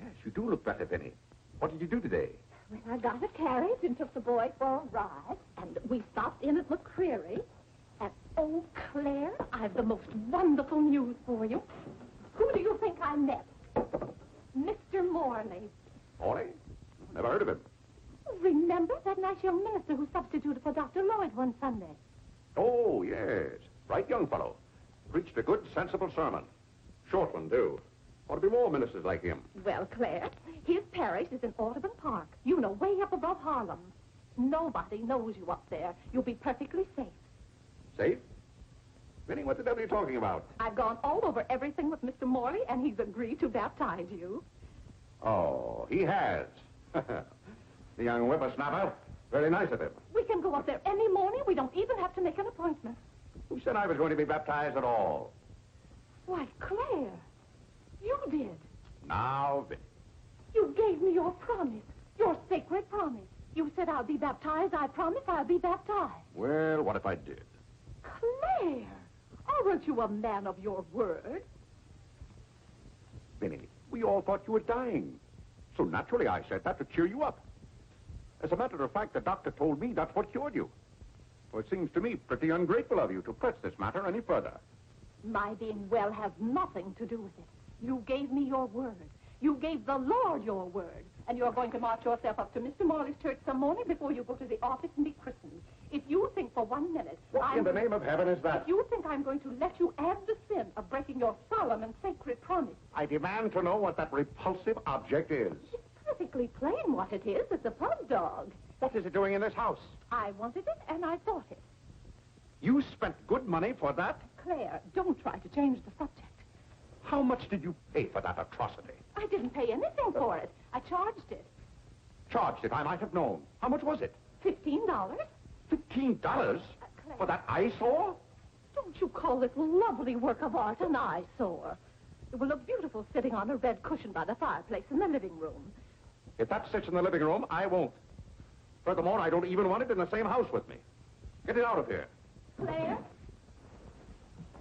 Yes, you do look better, Vinny. What did you do today? Well, I got a carriage and took the boy for a ride, and we stopped in at McCreary. And, oh, Claire, I've the most wonderful news for you. Who do you think I met? Mr. Morley. Morley? Never heard of him. Remember that nice young minister who substituted for Dr. Lloyd one Sunday? Oh, yes. Bright young fellow. Preached a good, sensible sermon. Short one, too. Ought to be more ministers like him. Well, Claire, his parish is in Audubon Park. You know, way up above Harlem. Nobody knows you up there. You'll be perfectly safe. Safe? Vinny, what the devil are you talking about? I've gone all over everything with Mr. Morley, and he's agreed to baptize you. Oh, he has. The young whippersnapper. Very nice of him. We can go up there any morning. We don't even have to make an appointment. Who said I was going to be baptized at all? Why, Claire, you did. Now, Vinny. You gave me your promise, your sacred promise. You said I'll be baptized. I promise I'll be baptized. Well, what if I did? Claire, aren't you a man of your word? Vinny, we all thought you were dying. So naturally I said that to cheer you up. As a matter of fact, the doctor told me that's what cured you. So it seems to me pretty ungrateful of you to press this matter any further. My being well has nothing to do with it. You gave me your word. You gave the Lord your word. And you're going to march yourself up to Mr. Morley's church some morning before you go to the office and be christened. If you think for 1 minute... What in the name of heaven is that? If you think I'm going to let you add the sin of breaking your solemn and sacred promise... I demand to know what that repulsive object is. It's perfectly plain what it is. It's a pug dog. What is it doing in this house? I wanted it, and I bought it. You spent good money for that? Claire, don't try to change the subject. How much did you pay for that atrocity? I didn't pay anything for it. I charged it. Charged it, I might have known. How much was it? $15. $15? For that eyesore? Don't you call this lovely work of art an eyesore? It will look beautiful sitting on a red cushion by the fireplace in the living room. If that sits in the living room, I won't. Furthermore, I don't even want it in the same house with me. Get it out of here. Claire,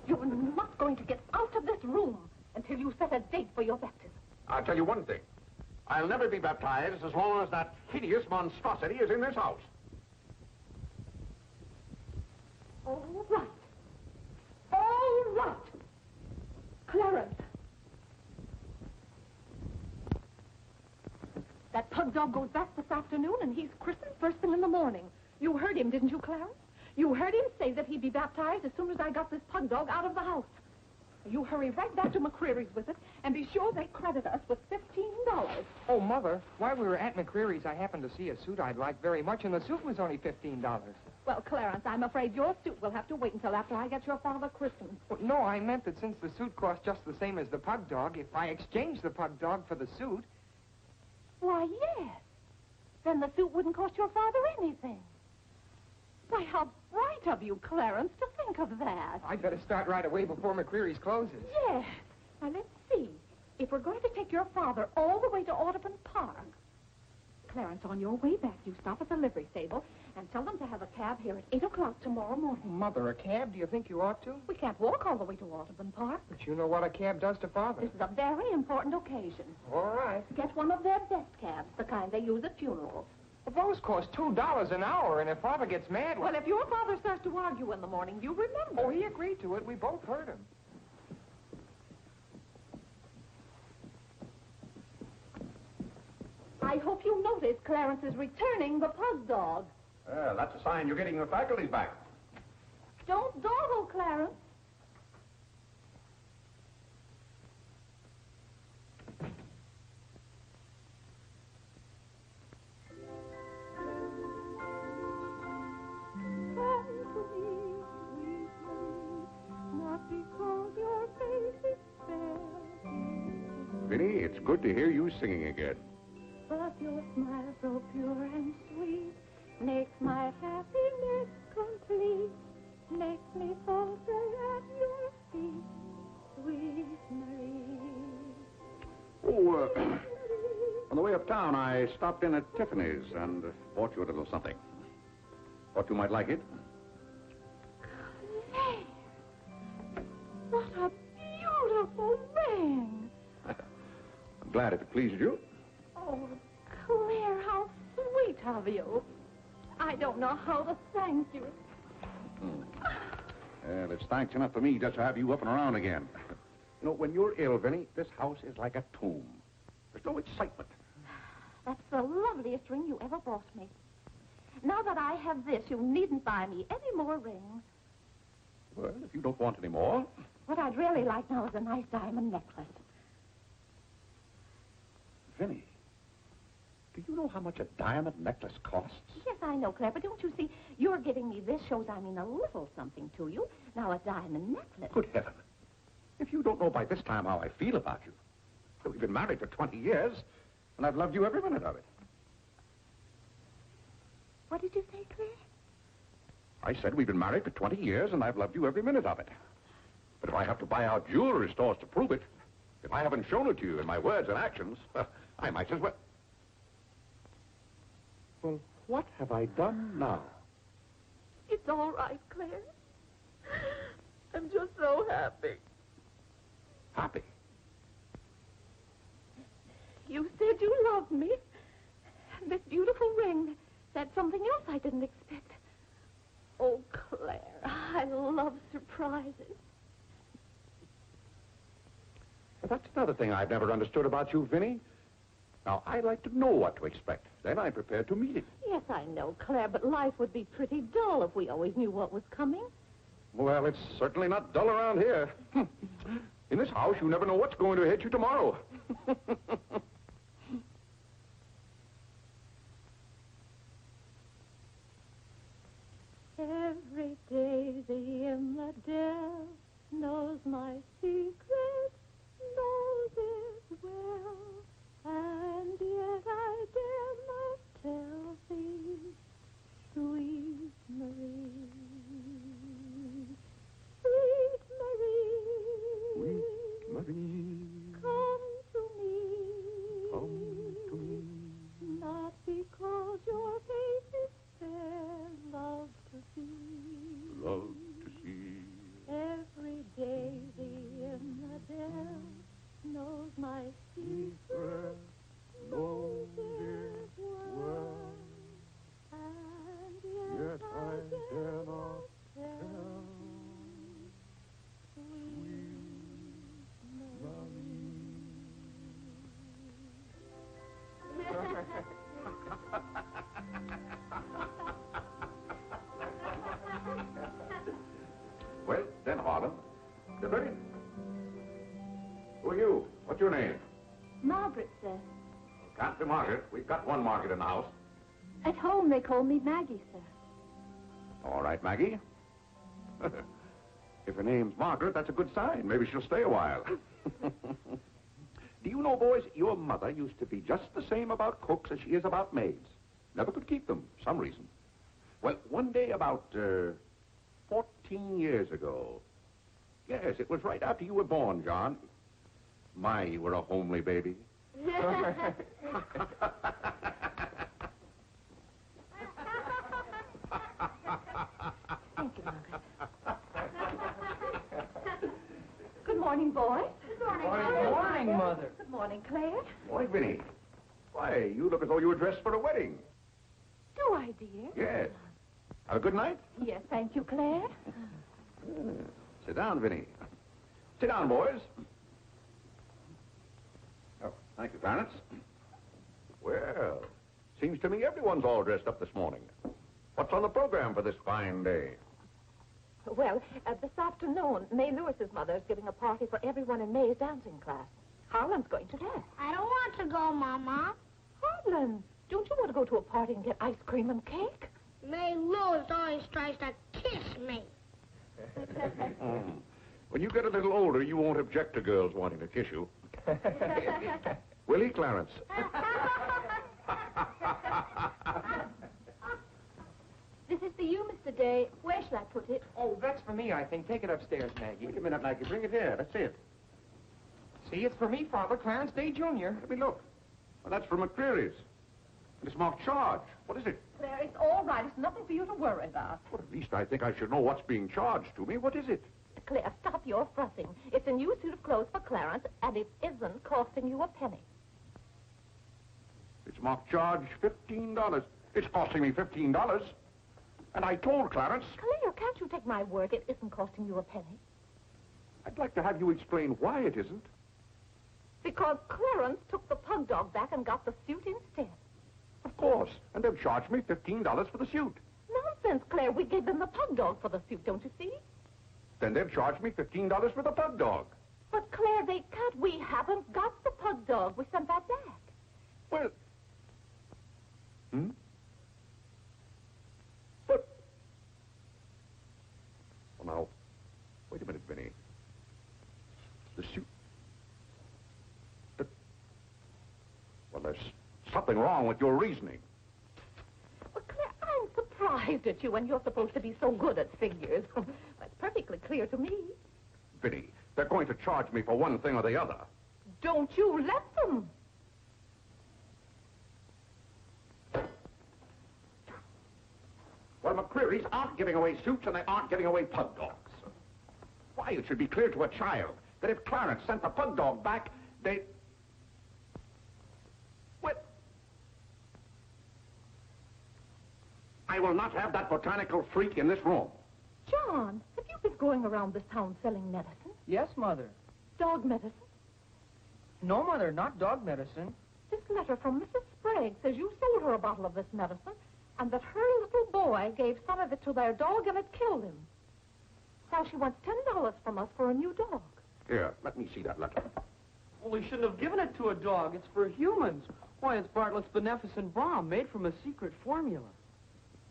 you're not going to get out of this room until you set a date for your baptism. I'll tell you one thing. I'll never be baptized as long as that hideous monstrosity is in this house. All right. All right. Clarence. That pug dog goes back this afternoon, and he's christened first thing in the morning. You heard him, didn't you, Clarence? You heard him say that he'd be baptized as soon as I got this pug dog out of the house. You hurry right back to McCreary's with it, and be sure they credit us with $15. Oh, Mother, while we were at McCreary's, I happened to see a suit I'd like very much, and the suit was only $15. Well, Clarence, I'm afraid your suit will have to wait until after I get your father christened. Well, no, I meant that since the suit cost just the same as the pug dog, if I exchange the pug dog for the suit... Why, yes. Then the suit wouldn't cost your father anything. Why, how bright of you, Clarence, to think of that. I'd better start right away before McCreary's closes. Yes. Now, let's see. If we're going to take your father all the way to Audubon Park... Clarence, on your way back, you stop at the livery stable and tell them to have a cab here at 8 o'clock tomorrow morning. Mother, a cab? Do you think you ought to? We can't walk all the way to Audubon Park. But you know what a cab does to Father. This is a very important occasion. All right. Get one of their best cabs, the kind they use at funerals. Well, those cost $2 an hour, and if Father gets mad... Well, if your father starts to argue in the morning, you remember. Oh, he agreed to it. We both heard him. I hope you notice Clarence is returning the pug dog. Well, that's a sign you're getting your faculties back. Don't dawdle, Clarence. Vinny, it's good to hear you singing again. But your smile so pure and sweet makes my happiness complete, makes me falter at your feet, sweet Marie. Oh, on the way uptown, I stopped in at Tiffany's and bought you a little something. Thought you might like it. Claire, what a beautiful ring. I'm glad if it pleased you. Oh, Claire, how sweet of you. I don't know how to thank you. Well, it's thanks enough for me just to have you up and around again. You know, when you're ill, Vinny, this house is like a tomb. There's no excitement. That's the loveliest ring you ever bought me. Now that I have this, you needn't buy me any more rings. Well, if you don't want any more... What I'd really like now is a nice diamond necklace. Vinny, Do you know how much a diamond necklace costs? Yes, I know, Claire, but don't you see, you're giving me this shows I mean a little something to you. Now, a diamond necklace. Good heaven. If you don't know by this time how I feel about you. We've been married for 20 years, and I've loved you every minute of it. What did you say, Claire? I said we've been married for 20 years, and I've loved you every minute of it. But if I have to buy out jewelry stores to prove it, if I haven't shown it to you in my words and actions, I might as well... Well, what have I done now? It's all right, Claire. I'm just so happy. Happy? You said you loved me. And this beautiful ring, that's something else I didn't expect. Oh, Claire, I love surprises. Well, that's another thing I've never understood about you, Vinnie. Now, I like to know what to expect. Then I'm prepared to meet it. Yes, I know, Claire, but life would be pretty dull if we always knew what was coming. Well, it's certainly not dull around here. In this house, you never know what's going to hit you tomorrow. Every daisy in the dell knows my secret, knows it well, and yet I dare not tell thee, sweet Marie, sweet Marie, Sweet Marie, come to me, come to me. not because your face is fair, love to see. Love to see. Every daisy in the dell knows my secret, knows it well, and yet I dare not tell. Well, then, Harlan, you ready? Who are you? What's your name? Margaret, sir. Can't be Margaret. We've got one Margaret in the house. At home they call me Maggie, sir. All right, Maggie. If her name's Margaret, that's a good sign. Maybe she'll stay a while. Do you know, boys, your mother used to be just the same about cooks as she is about maids. Never could keep them, for some reason. Well, one day about 14 years ago. Yes, it was right after you were born, John. My, you were a homely baby. Thank you, Margaret. Good morning, boys. Good morning. Good morning, Mother. Good morning, Claire. Why, Vinnie. Why, you look as though you were dressed for a wedding. Do I, dear? Yes. Have a good night? Yes, thank you, Claire. Sit down, Vinnie. Sit down, boys. Oh, thank you, Clarence. Well, seems to me everyone's all dressed up this morning. What's on the program for this fine day? Well, this afternoon, May Lewis's mother is giving a party for everyone in May's dancing class. Harlan's going to that. I don't want to go, Mama. Harlan, don't you want to go to a party and get ice cream and cake? May Lewis always tries to kiss me. When you get a little older, you won't object to girls wanting to kiss you. Will he, Clarence? This is for you, Mr. Day. Where shall I put it? Oh, that's for me, I think. Take it upstairs, Maggie. Wait a minute, Maggie. Bring it here. Let's see it. See, it's for me, Father. Clarence Day, Jr. Let me look. Well, that's from McCreary's. And it's marked charge. What is it? Claire, it's all right. It's nothing for you to worry about. Well, at least I think I should know what's being charged to me. What is it? Claire, stop your fussing. It's a new suit of clothes for Clarence, and it isn't costing you a penny. It's marked charge $15. It's costing me $15. And I told Clarence... Claire, can't you take my word? It isn't costing you a penny. I'd like to have you explain why it isn't. Because Clarence took the pug dog back and got the suit instead. Of course. And they've charged me $15 for the suit. Nonsense, Claire. We gave them the pug dog for the suit, don't you see? Then they've charged me $15 for the pug dog. But, Claire, they can't. We haven't got the pug dog. We sent that back. Well, Hmm? But... Well, now, wait a minute, Vinny. The suit... Well, there's something wrong with your reasoning. Well, Claire, I'm surprised at you when you're supposed to be so good at figures. That's perfectly clear to me. Vinny, they're going to charge me for one thing or the other. Don't you let them. Well, McCreary's aren't giving away suits and they aren't giving away pug dogs. Why, it should be clear to a child that if Clarence sent the pug dog back, they... What? I will not have that botanical freak in this room. John, have you been going around this town selling medicine? Yes, Mother. Dog medicine? No, Mother, not dog medicine. This letter from Mrs. Sprague says you sold her a bottle of this medicine and that her little boy gave some of it to their dog and it killed him. Now she wants $10 from us for a new dog. Here, let me see that letter. Well, we shouldn't have given it to a dog. It's for humans. Why, it's Bartlett's beneficent balm made from a secret formula.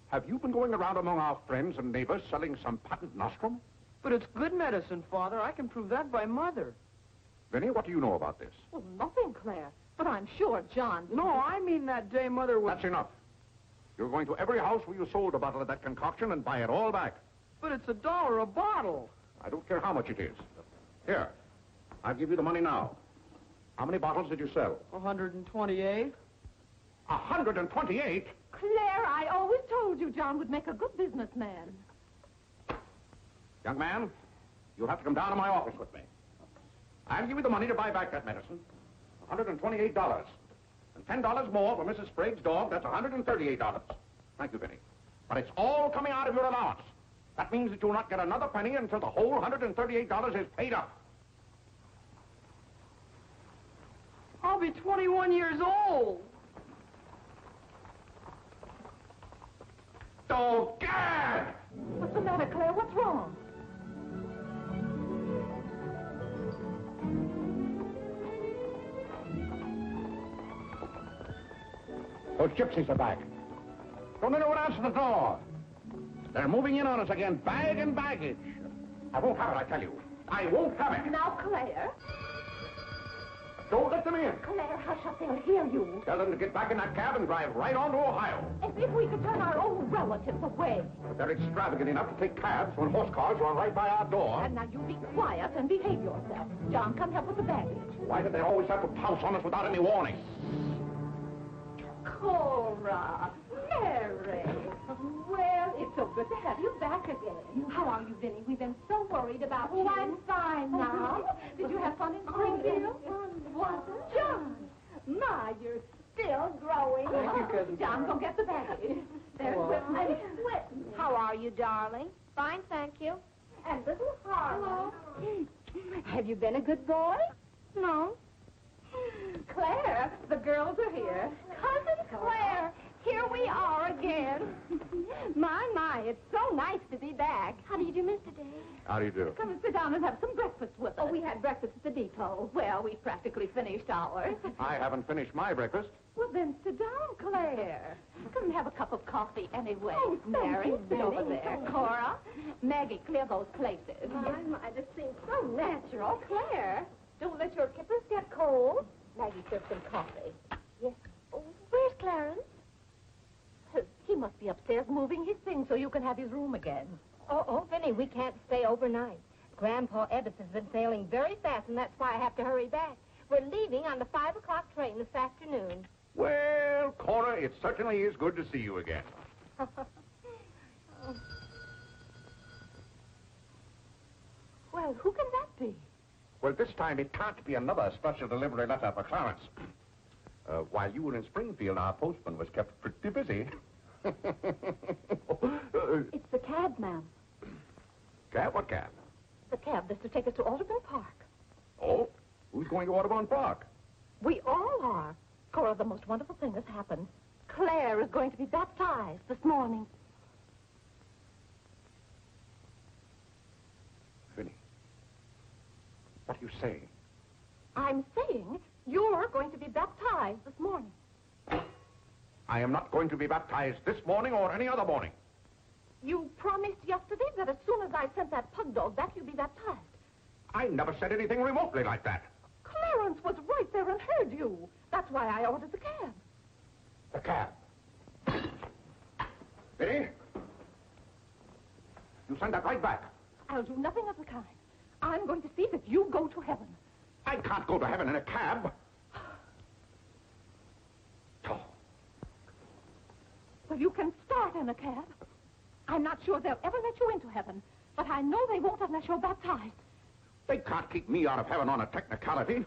Have you been going around among our friends and neighbors selling some patent nostrum? But it's good medicine, Father. I can prove that by Mother. Vinny, what do you know about this? Well, nothing, Claire. But I'm sure John... No, I mean that day Mother was... That's enough. You're going to every house where you sold a bottle of that concoction and buy it all back. But it's $1 a bottle. I don't care how much it is. Here, I'll give you the money now. How many bottles did you sell? 128. 128? Claire, I always told you John would make a good businessman. Young man, you'll have to come down to my office with me. I'll give you the money to buy back that medicine. $128. And $10 more for Mrs. Sprague's dog. That's $138. Thank you, Vinny. But it's all coming out of your allowance. That means that you'll not get another penny until the whole $138 is paid up. I'll be 21 years old. Oh, Gad! What's the matter, Claire? What's wrong? Those gypsies are back. Don't anyone answer the door. They're moving in on us again, bag and baggage. I won't have it, I tell you. I won't have it. Now, Claire. Don't let them in. Claire, hush up. They'll hear you. Tell them to get back in that cab and drive right on to Ohio. As if we could turn our own relatives away. But they're extravagant enough to take cabs when horse cars run right by our door. And now you be quiet and behave yourself. John, come help with the baggage. Why did they always have to pounce on us without any warning? Cora, Mary. Well, it's so good to have you back again. How are you, Vinny? We've been so worried about you. Oh, I'm fine now. Did you have fun in Springfield? Was it? John, my, you're still growing. Thank you, Cousin John, Cora. go get the baggage. There's Whitney. Whitney. How are you, darling? Fine, thank you. And little Harlow. Have you been a good boy? No. Claire, the girls are here. Cousin Claire, here we are again. My, it's so nice to be back. How do you do, Mr. Day? How do you do? Come and sit down and have some breakfast with us. Oh, we had breakfast at the depot. Well, we practically finished ours. I haven't finished my breakfast. Well, then sit down, Claire. Come and have a cup of coffee anyway. Oh, Mary, sit Betty. over there. Cora, Maggie, clear those places. My, this seems so natural. Claire, don't let your kippers get cold. Maggie, serve some coffee. Yes. Oh, where's Clarence? He must be upstairs moving his things so you can have his room again. Oh, Vinny, we can't stay overnight. Grandpa Ebbets has been sailing very fast, and that's why I have to hurry back. We're leaving on the 5 o'clock train this afternoon. Well, Cora, it certainly is good to see you again. Well, who can that be? Well, this time it can't be another special delivery letter for Clarence. While you were in Springfield, our postman was kept pretty busy. It's the cab, ma'am. Cab? What cab? The cab that's to take us to Audubon Park. Oh, who's going to Audubon Park? We all are. Cora, the most wonderful thing has happened. Claire is going to be baptized this morning. Vinny, what are you saying? I'm saying you're going to be baptized this morning. I am not going to be baptized this morning or any other morning. You promised yesterday that as soon as I sent that pug dog back, you'd be baptized. I never said anything remotely like that. Clarence was right there and heard you. That's why I ordered the cab. The cab. Vinny? You send that right back. I'll do nothing of the kind. I'm going to see that you go to heaven. I can't go to heaven in a cab. Oh. Well, you can start in a cab. I'm not sure they'll ever let you into heaven, but I know they won't unless you're baptized. They can't keep me out of heaven on a technicality.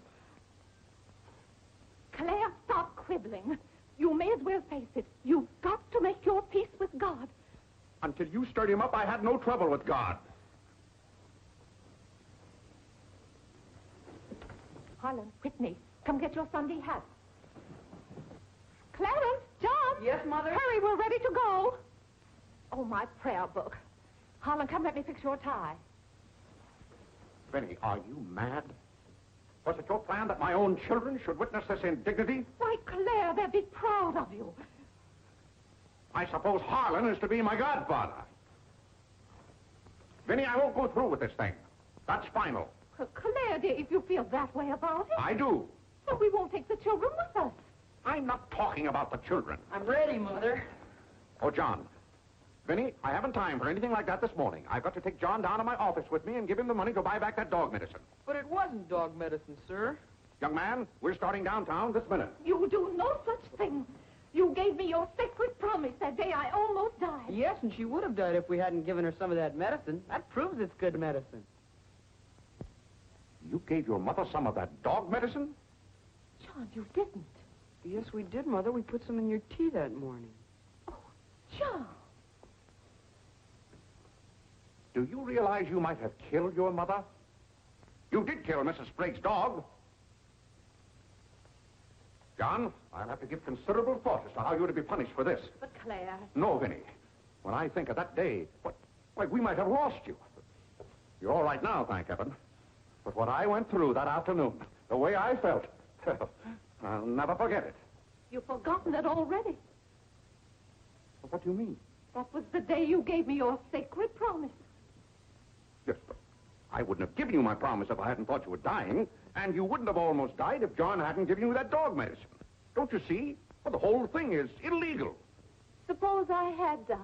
Claire, stop quibbling. You may as well face it. You've got to make your peace with God. Until you stirred him up, I had no trouble with God. Harlan, Whitney, come get your Sunday hat. Clarence, John. Yes, Mother? Hurry, we're ready to go. Oh, my prayer book. Harlan, come let me fix your tie. Vinny, are you mad? Was it your plan that my own children should witness this indignity? Why, Claire, they'll be proud of you. I suppose Harlan is to be my godfather. Vinny, I won't go through with this thing. That's final. Claire, dear, if you feel that way about it... I do. But we won't take the children with us. I'm not talking about the children. I'm ready, Mother. Oh, John. Vinny, I haven't time for anything like that this morning. I've got to take John down to my office with me and give him the money to buy back that dog medicine. But it wasn't dog medicine, sir. Young man, we're starting downtown this minute. You do no such thing. You gave me your sacred promise that day I almost died. Yes, and she would have died if we hadn't given her some of that medicine. That proves it's good medicine. You gave your mother some of that dog medicine? John, you didn't. Yes, we did, Mother. We put some in your tea that morning. Oh, John. Do you realize you might have killed your mother? You did kill Mrs. Sprague's dog. John, I'll have to give considerable thought as to how you're to be punished for this. But Claire... No, Vinny. When I think of that day, why, we might have lost you. You're all right now, thank heaven. But what I went through that afternoon, the way I felt, I'll never forget it. You've forgotten it already. What do you mean? That was the day you gave me your sacred promise. Yes, but I wouldn't have given you my promise if I hadn't thought you were dying, and you wouldn't have almost died if John hadn't given you that dog medicine. Don't you see? Well, the whole thing is illegal. Suppose I had died.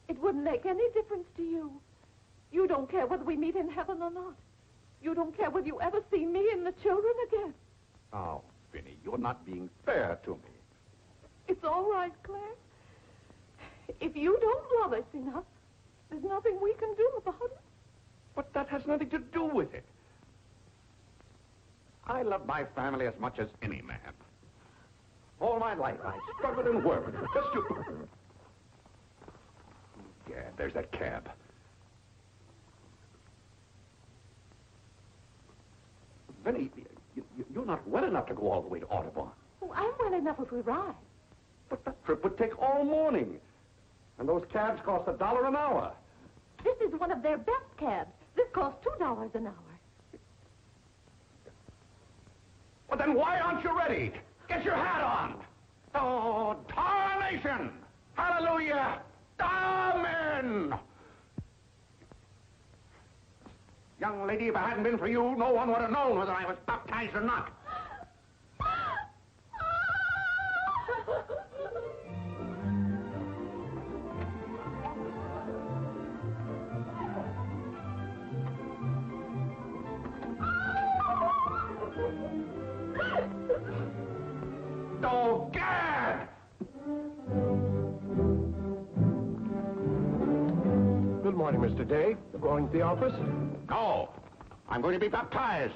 It wouldn't make any difference to you. You don't care whether we meet in heaven or not. You don't care whether you ever see me and the children again. Oh, Vinny, you're not being fair to me. It's all right, Claire. If you don't love us enough, there's nothing we can do about it. But that has nothing to do with it. I love my family as much as any man. All my life, I struggled and worked just to... Yeah, there's that cab. Vinny, you're not well enough to go all the way to Audubon. Oh, I'm well enough if we ride. But that trip would take all morning. And those cabs cost $1 an hour. This is one of their best cabs. This costs $2 an hour. Well, then why aren't you ready? Get your hat on. Oh, tarnation! Hallelujah! Amen! Young lady, if it hadn't been for you, no one would have known whether I was baptized or not. Oh, Gad! Good morning, Mr. Day. Going to the office? No. I'm going to be baptized.